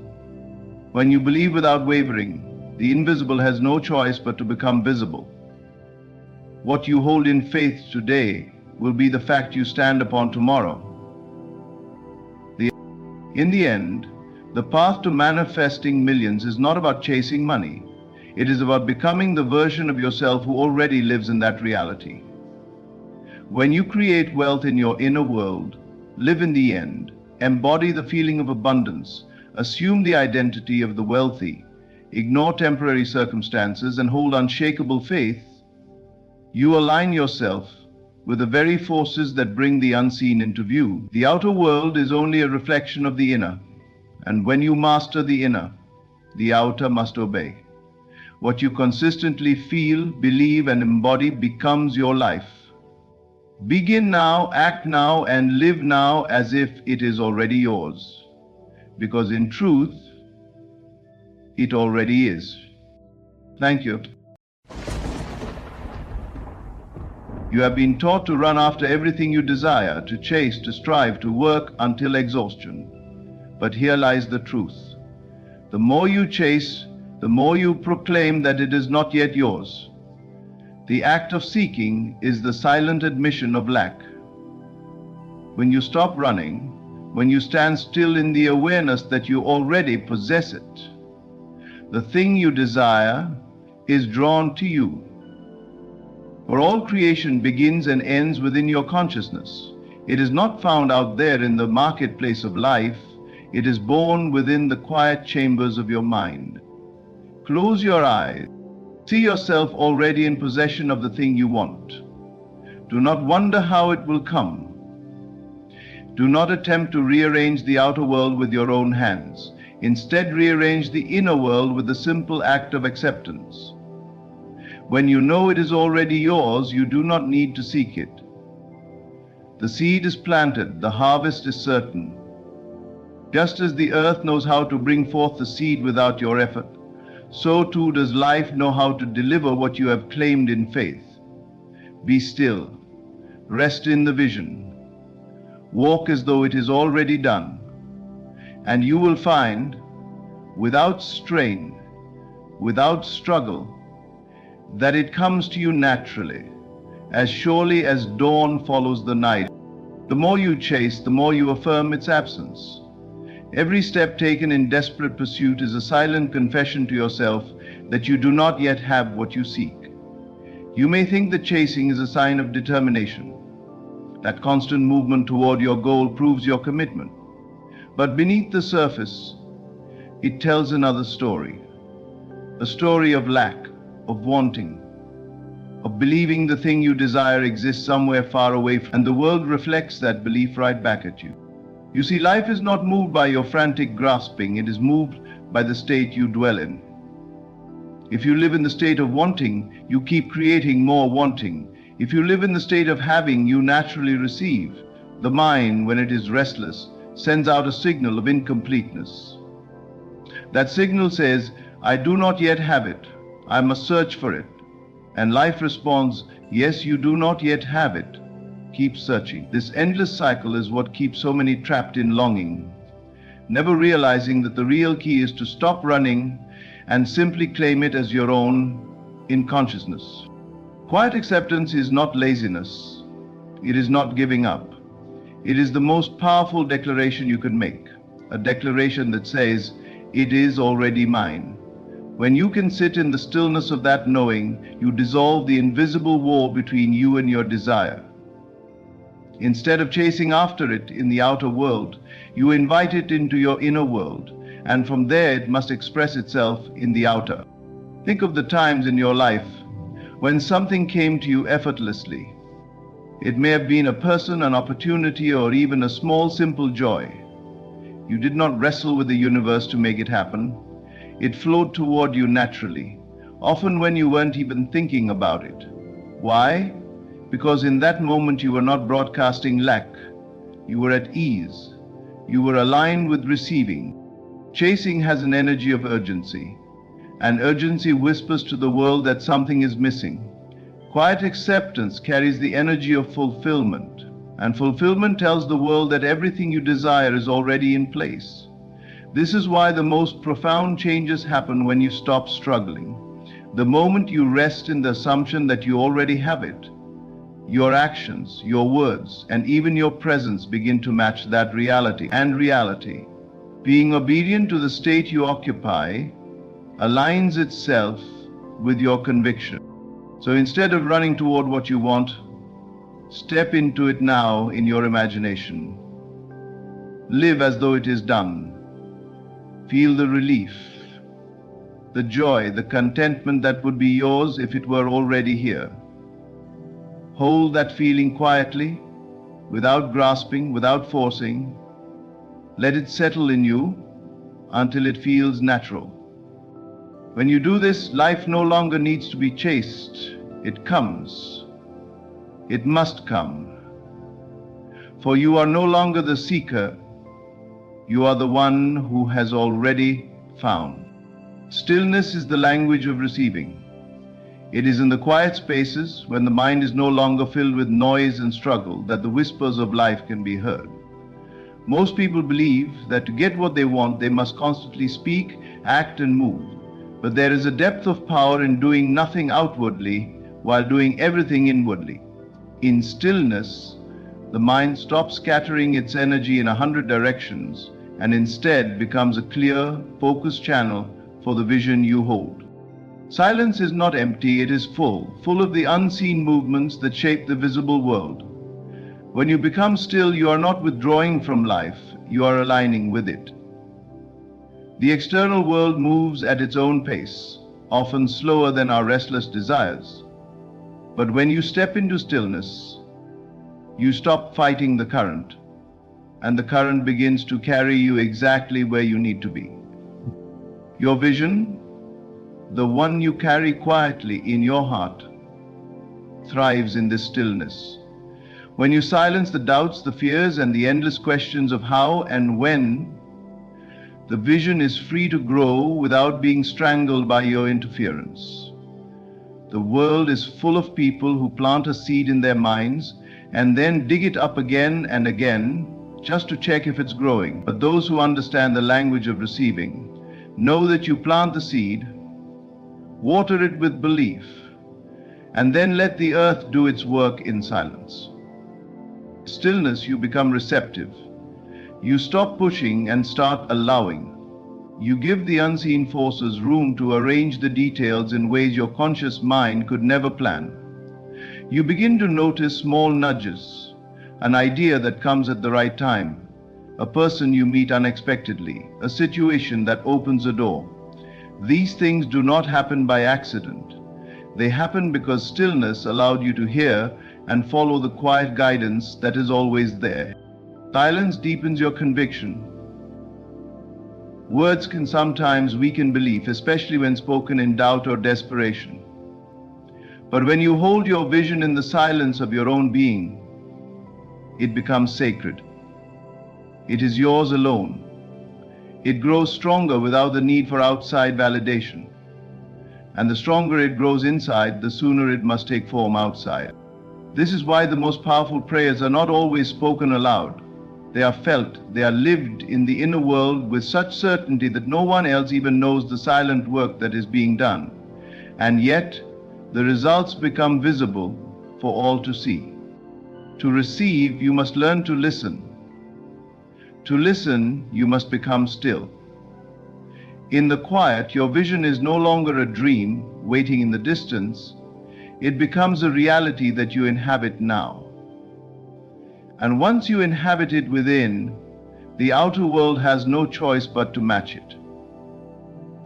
When you believe without wavering, the invisible has no choice but to become visible. What you hold in faith today will be the fact you stand upon tomorrow. In the end, the path to manifesting millions is not about chasing money. It is about becoming the version of yourself who already lives in that reality. When you create wealth in your inner world, live in the end, embody the feeling of abundance, assume the identity of the wealthy, ignore temporary circumstances, and hold unshakable faith, you align yourself with the very forces that bring the unseen into view. The outer world is only a reflection of the inner, and when you master the inner, the outer must obey. What you consistently feel, believe, and embody becomes your life. Begin now, act now, and live now as if it is already yours. Because in truth, it already is. Thank you. You have been taught to run after everything you desire, to chase, to strive, to work until exhaustion. But here lies the truth. The more you chase, the more you proclaim that it is not yet yours. The act of seeking is the silent admission of lack. When you stop running, when you stand still in the awareness that you already possess it, the thing you desire is drawn to you. For all creation begins and ends within your consciousness. It is not found out there in the marketplace of life. It is born within the quiet chambers of your mind. Close your eyes. See yourself already in possession of the thing you want. Do not wonder how it will come. Do not attempt to rearrange the outer world with your own hands. Instead, rearrange the inner world with the simple act of acceptance. When you know it is already yours, you do not need to seek it. The seed is planted, the harvest is certain. Just as the earth knows how to bring forth the seed without your effort, so too does life know how to deliver what you have claimed in faith. Be still. Rest in the vision. Walk as though it is already done. And you will find, without strain, without struggle, that it comes to you naturally, as surely as dawn follows the night. The more you chase, the more you affirm its absence. Every step taken in desperate pursuit is a silent confession to yourself that you do not yet have what you seek. You may think that chasing is a sign of determination. That constant movement toward your goal proves your commitment. But beneath the surface, it tells another story. A story of lack, of wanting, of believing the thing you desire exists somewhere far away, and the world reflects that belief right back at you. You see, life is not moved by your frantic grasping, it is moved by the state you dwell in. If you live in the state of wanting, you keep creating more wanting. If you live in the state of having, you naturally receive. The mind, when it is restless, sends out a signal of incompleteness. That signal says, I do not yet have it. I must search for it. And life responds, yes, you do not yet have it. Keep searching. This endless cycle is what keeps so many trapped in longing, never realizing that the real key is to stop running and simply claim it as your own in consciousness. Quiet acceptance is not laziness. It is not giving up. It is the most powerful declaration you can make, a declaration that says, it is already mine. When you can sit in the stillness of that knowing, you dissolve the invisible war between you and your desire. Instead of chasing after it in the outer world, you invite it into your inner world, and from there it must express itself in the outer. Think of the times in your life when something came to you effortlessly. It may have been a person, an opportunity, or even a small, simple joy. You did not wrestle with the universe to make it happen. It flowed toward you naturally, often when you weren't even thinking about it. Why? Because in that moment you were not broadcasting lack. You were at ease. You were aligned with receiving. Chasing has an energy of urgency, and urgency whispers to the world that something is missing. Quiet acceptance carries the energy of fulfillment, and fulfillment tells the world that everything you desire is already in place. This is why the most profound changes happen when you stop struggling. The moment you rest in the assumption that you already have it, your actions, your words, and even your presence begin to match that reality. And reality, being obedient to the state you occupy, aligns itself with your conviction. So instead of running toward what you want, step into it now in your imagination. Live as though it is done. Feel the relief, the joy, the contentment that would be yours if it were already here. Hold that feeling quietly, without grasping, without forcing. Let it settle in you until it feels natural. When you do this, life no longer needs to be chased. It comes. It must come. For you are no longer the seeker. You are the one who has already found. Stillness is the language of receiving. It is in the quiet spaces, when the mind is no longer filled with noise and struggle, that the whispers of life can be heard. Most people believe that to get what they want, they must constantly speak, act, and move. But there is a depth of power in doing nothing outwardly while doing everything inwardly. In stillness, the mind stops scattering its energy in 100 directions and instead becomes a clear, focused channel for the vision you hold. Silence is not empty, it is full of the unseen movements that shape the visible world. When you become still, you are not withdrawing from life, you are aligning with it. The external world moves at its own pace, often slower than our restless desires. But when you step into stillness, you stop fighting the current, and the current begins to carry you exactly where you need to be. Your vision, the one you carry quietly in your heart, thrives in this stillness. When you silence the doubts, the fears, and the endless questions of how and when, the vision is free to grow without being strangled by your interference. The world is full of people who plant a seed in their minds and then dig it up again and again just to check if it's growing. But those who understand the language of receiving know that you plant the seed, water it with belief, and then let the earth do its work in silence. In stillness, you become receptive. You stop pushing and start allowing. You give the unseen forces room to arrange the details in ways your conscious mind could never plan. You begin to notice small nudges, an idea that comes at the right time, a person you meet unexpectedly, a situation that opens a door. These things do not happen by accident. They happen because stillness allowed you to hear and follow the quiet guidance that is always there. Silence deepens your conviction. Words can sometimes weaken belief, especially when spoken in doubt or desperation. But when you hold your vision in the silence of your own being, it becomes sacred. It is yours alone. It grows stronger without the need for outside validation. And the stronger it grows inside, the sooner it must take form outside. This is why the most powerful prayers are not always spoken aloud. They are felt, they are lived in the inner world with such certainty that no one else even knows the silent work that is being done. And yet, the results become visible for all to see. To receive, you must learn to listen. To listen, you must become still. In the quiet, your vision is no longer a dream waiting in the distance. It becomes a reality that you inhabit now. And once you inhabit it within, the outer world has no choice but to match it.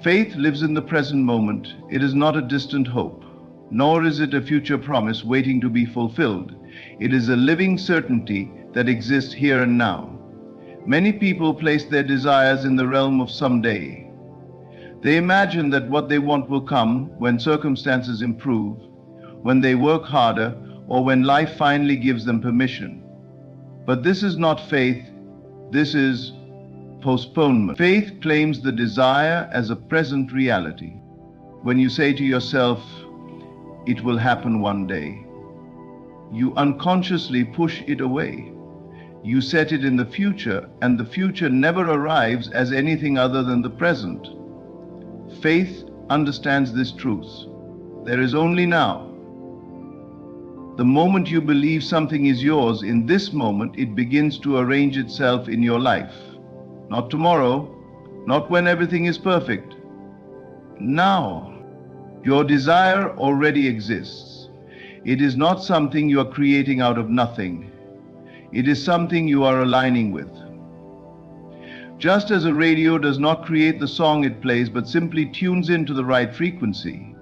Faith lives in the present moment. It is not a distant hope, nor is it a future promise waiting to be fulfilled. It is a living certainty that exists here and now. Many people place their desires in the realm of someday. They imagine that what they want will come when circumstances improve, when they work harder, or when life finally gives them permission. But this is not faith, this is postponement. Faith claims the desire as a present reality. When you say to yourself, It will happen one day. You unconsciously push it away. You set it in the future, and the future never arrives as anything other than the present. Faith understands this truth. There is only now. The moment you believe something is yours, in this moment it begins to arrange itself in your life. Not tomorrow, not when everything is perfect. Now. Your desire already exists. It is not something you are creating out of nothing. It is something you are aligning with. Just as a radio does not create the song it plays but simply tunes into the right frequency,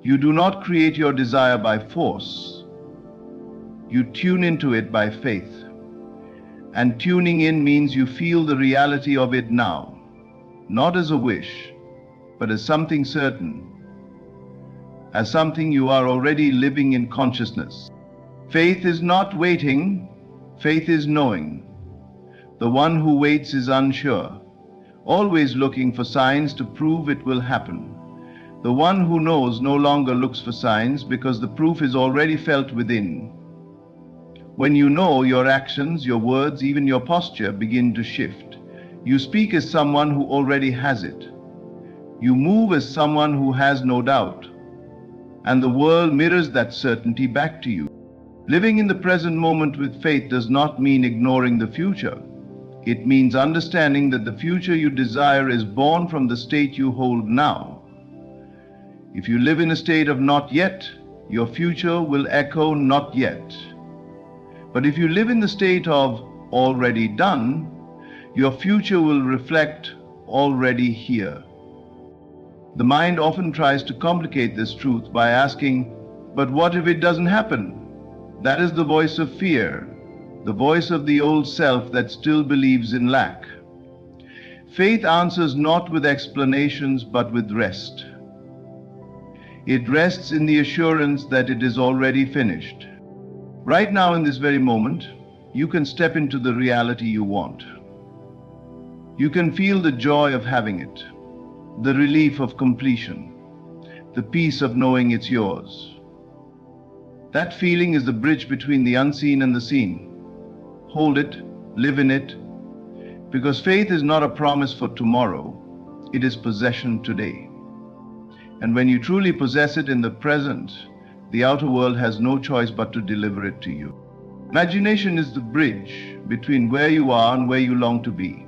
you do not create your desire by force. You tune into it by faith. And tuning in means you feel the reality of it now, not as a wish, but as something certain, as something you are already living in consciousness. Faith is not waiting, faith is knowing. The one who waits is unsure, always looking for signs to prove it will happen. The one who knows no longer looks for signs because the proof is already felt within. When you know, your actions, your words, even your posture begin to shift. You speak as someone who already has it. You move as someone who has no doubt. And the world mirrors that certainty back to you. Living in the present moment with faith does not mean ignoring the future. It means understanding that the future you desire is born from the state you hold now. If you live in a state of not yet, your future will echo not yet. But if you live in the state of already done, your future will reflect already here. The mind often tries to complicate this truth by asking, but what if it doesn't happen? That is the voice of fear, the voice of the old self that still believes in lack. Faith answers not with explanations but with rest. It rests in the assurance that it is already finished. Right now, in this very moment, you can step into the reality you want. You can feel the joy of having it, the relief of completion, the peace of knowing it's yours. That feeling is the bridge between the unseen and the seen. Hold it, live in it, because faith is not a promise for tomorrow, it is possession today. And when you truly possess it in the present, the outer world has no choice but to deliver it to you. Imagination is the bridge between where you are and where you long to be.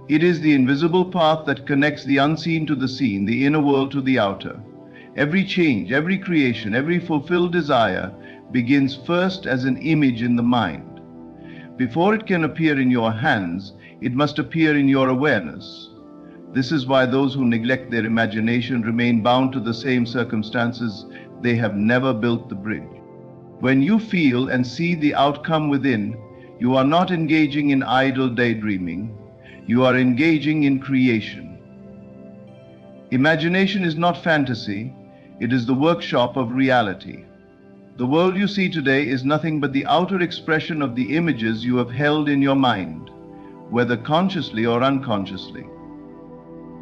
It is the invisible path that connects the unseen to the seen, the inner world to the outer. Every change, every creation, every fulfilled desire begins first as an image in the mind. Before it can appear in your hands, it must appear in your awareness. This is why those who neglect their imagination remain bound to the same circumstances. They have never built the bridge. When you feel and see the outcome within, you are not engaging in idle daydreaming. You are engaging in creation. Imagination is not fantasy. It is the workshop of reality. The world you see today is nothing but the outer expression of the images you have held in your mind, whether consciously or unconsciously.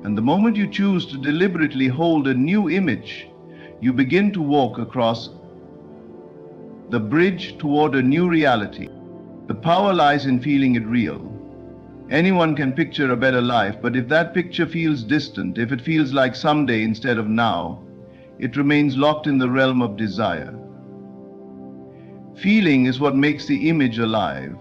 And the moment you choose to deliberately hold a new image, you begin to walk across the bridge toward a new reality. The power lies in feeling it real. Anyone can picture a better life, but if that picture feels distant, if it feels like someday instead of now, it remains locked in the realm of desire. Feeling is what makes the image alive.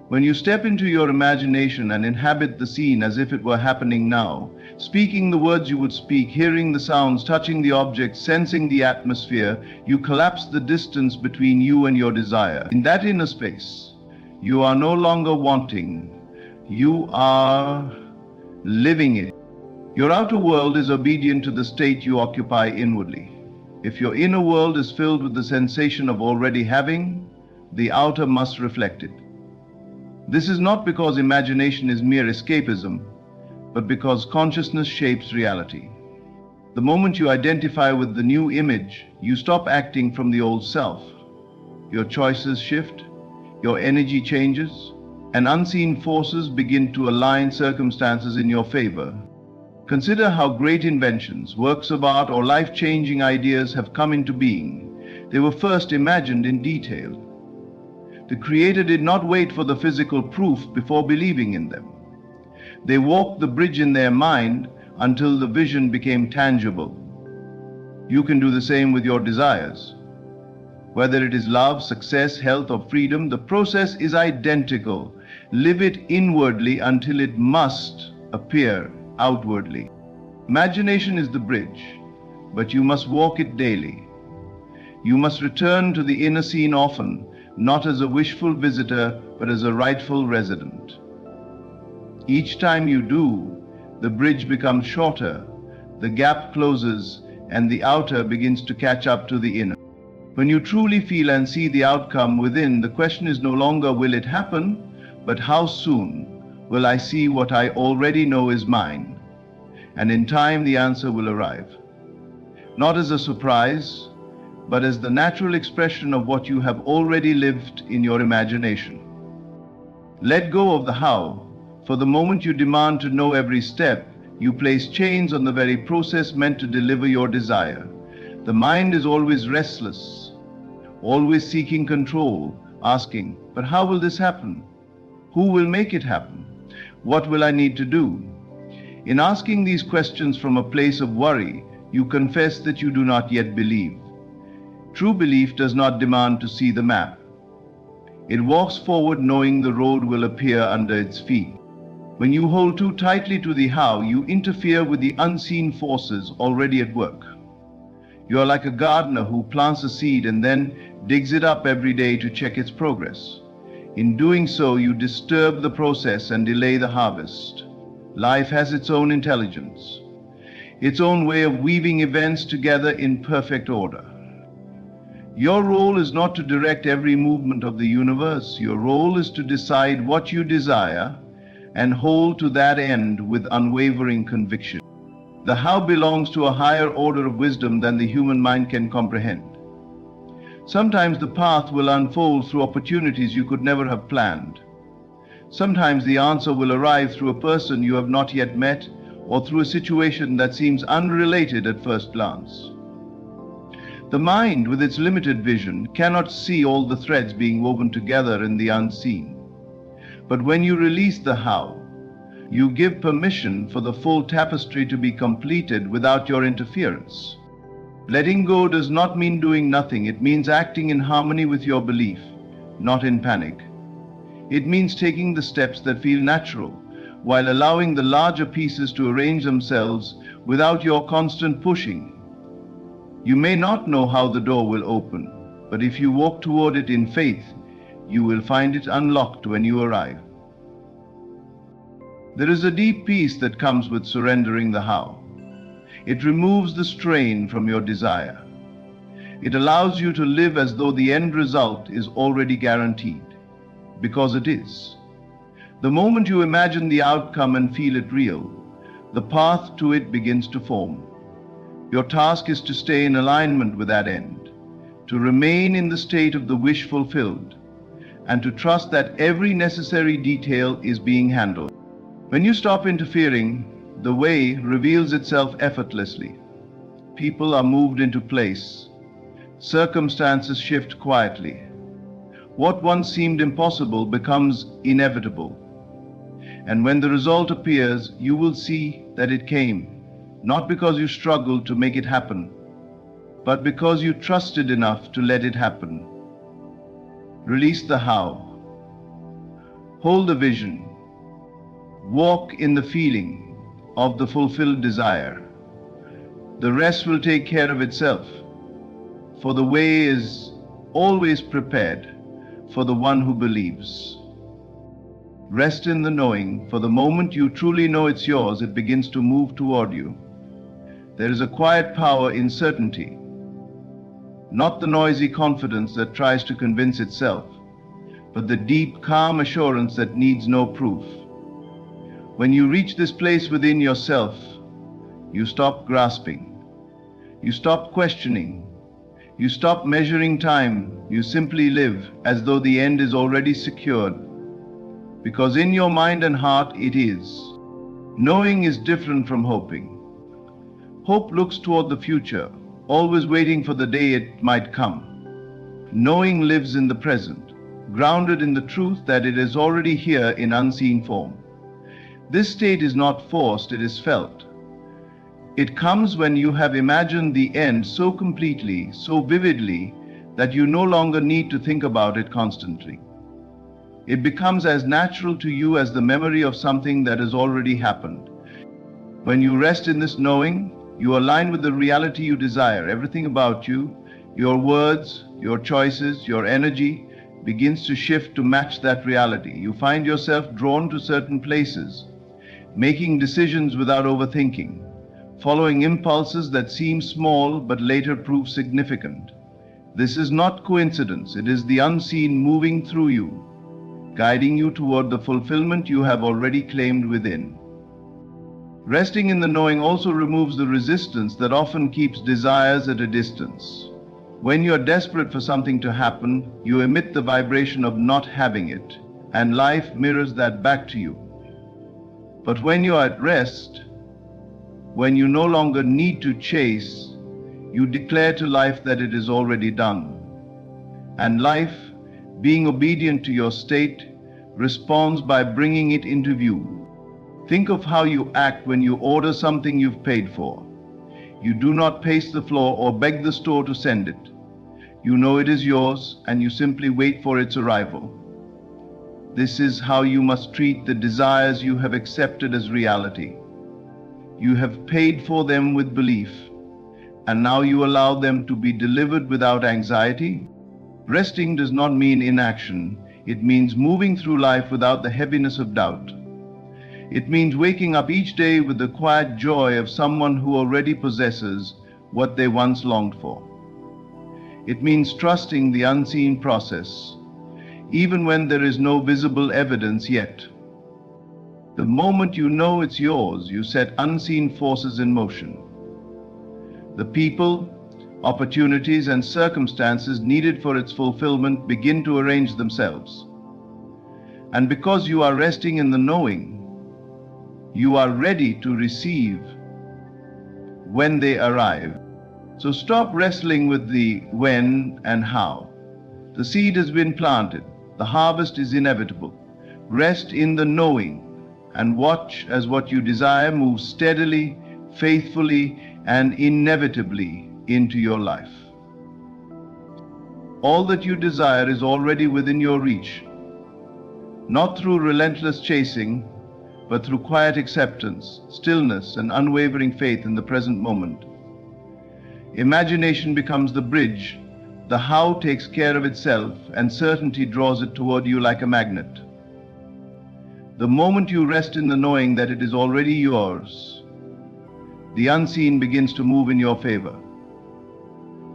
When you step into your imagination and inhabit the scene as if it were happening now, speaking the words you would speak, hearing the sounds, touching the objects, sensing the atmosphere, you collapse the distance between you and your desire. In that inner space, you are no longer wanting, you are living it. Your outer world is obedient to the state you occupy inwardly. If your inner world is filled with the sensation of already having, the outer must reflect it. This is not because imagination is mere escapism, but because consciousness shapes reality. The moment you identify with the new image, you stop acting from the old self. Your choices shift, your energy changes, and unseen forces begin to align circumstances in your favor. Consider how great inventions, works of art, or life-changing ideas have come into being. They were first imagined in detail. The Creator did not wait for the physical proof before believing in them. They walked the bridge in their mind until the vision became tangible. You can do the same with your desires. Whether it is love, success, health, or freedom, the process is identical. Live it inwardly until it must appear outwardly. Imagination is the bridge, but you must walk it daily. You must return to the inner scene often, not as a wishful visitor, but as a rightful resident. Each time you do, the bridge becomes shorter, the gap closes, and the outer begins to catch up to the inner. When you truly feel and see the outcome within, the question is no longer will it happen, but how soon will I see what I already know is mine? And in time the answer will arrive. Not as a surprise, but as the natural expression of what you have already lived in your imagination. Let go of the how, for the moment you demand to know every step, you place chains on the very process meant to deliver your desire. The mind is always restless, always seeking control, asking, but how will this happen? Who will make it happen? What will I need to do? In asking these questions from a place of worry, you confess that you do not yet believe. True belief does not demand to see the map. It walks forward knowing the road will appear under its feet. When you hold too tightly to the how, you interfere with the unseen forces already at work. You are like a gardener who plants a seed and then digs it up every day to check its progress. In doing so, you disturb the process and delay the harvest. Life has its own intelligence, its own way of weaving events together in perfect order. Your role is not to direct every movement of the universe. Your role is to decide what you desire and hold to that end with unwavering conviction. The how belongs to a higher order of wisdom than the human mind can comprehend. Sometimes the path will unfold through opportunities you could never have planned. Sometimes the answer will arrive through a person you have not yet met, or through a situation that seems unrelated at first glance. The mind, with its limited vision, cannot see all the threads being woven together in the unseen. But when you release the how, you give permission for the full tapestry to be completed without your interference. Letting go does not mean doing nothing. It means acting in harmony with your belief, not in panic. It means taking the steps that feel natural, while allowing the larger pieces to arrange themselves without your constant pushing. You may not know how the door will open, but if you walk toward it in faith, you will find it unlocked when you arrive. There is a deep peace that comes with surrendering the how. It removes the strain from your desire. It allows you to live as though the end result is already guaranteed, because it is. The moment you imagine the outcome and feel it real, the path to it begins to form. Your task is to stay in alignment with that end, to remain in the state of the wish fulfilled, and to trust that every necessary detail is being handled. When you stop interfering, the way reveals itself effortlessly. People are moved into place. Circumstances shift quietly. What once seemed impossible becomes inevitable. And when the result appears, you will see that it came, not because you struggled to make it happen, but because you trusted enough to let it happen. Release the how. Hold the vision. Walk in the feeling of the fulfilled desire. The rest will take care of itself, for the way is always prepared for the one who believes. Rest in the knowing, for the moment you truly know it's yours, it begins to move toward you. There is a quiet power in certainty, not the noisy confidence that tries to convince itself, but the deep, calm assurance that needs no proof. When you reach this place within yourself, you stop grasping, you stop questioning, you stop measuring time, you simply live as though the end is already secured, because in your mind and heart it is. Knowing is different from hoping. Hope looks toward the future, always waiting for the day it might come. Knowing lives in the present, grounded in the truth that it is already here in unseen form. This state is not forced, it is felt. It comes when you have imagined the end so completely, so vividly, that you no longer need to think about it constantly. It becomes as natural to you as the memory of something that has already happened. When you rest in this knowing, you align with the reality you desire. Everything about you, your words, your choices, your energy, begins to shift to match that reality. You find yourself drawn to certain places, making decisions without overthinking, following impulses that seem small but later prove significant. This is not coincidence, it is the unseen moving through you, guiding you toward the fulfillment you have already claimed within. Resting in the knowing also removes the resistance that often keeps desires at a distance. When you are desperate for something to happen, you emit the vibration of not having it, and life mirrors that back to you. But when you are at rest, when you no longer need to chase, you declare to life that it is already done. And life, being obedient to your state, responds by bringing it into view. Think of how you act when you order something you've paid for. You do not pace the floor or beg the store to send it. You know it is yours, and you simply wait for its arrival. This is how you must treat the desires you have accepted as reality. You have paid for them with belief, and now you allow them to be delivered without anxiety. Resting does not mean inaction. It means moving through life without the heaviness of doubt. It means waking up each day with the quiet joy of someone who already possesses what they once longed for. It means trusting the unseen process, even when there is no visible evidence yet. The moment you know it's yours, you set unseen forces in motion. The people, opportunities, and circumstances needed for its fulfillment begin to arrange themselves. And because you are resting in the knowing, you are ready to receive when they arrive. So stop wrestling with the when and how. The seed has been planted. The harvest is inevitable. Rest in the knowing and watch as what you desire moves steadily, faithfully, and inevitably into your life. All that you desire is already within your reach, not through relentless chasing, but through quiet acceptance, stillness, and unwavering faith in the present moment. Imagination becomes the bridge, the how takes care of itself, and certainty draws it toward you like a magnet. The moment you rest in the knowing that it is already yours, the unseen begins to move in your favor.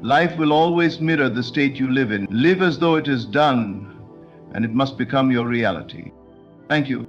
Life will always mirror the state you live in. Live as though it is done, and it must become your reality. Thank you.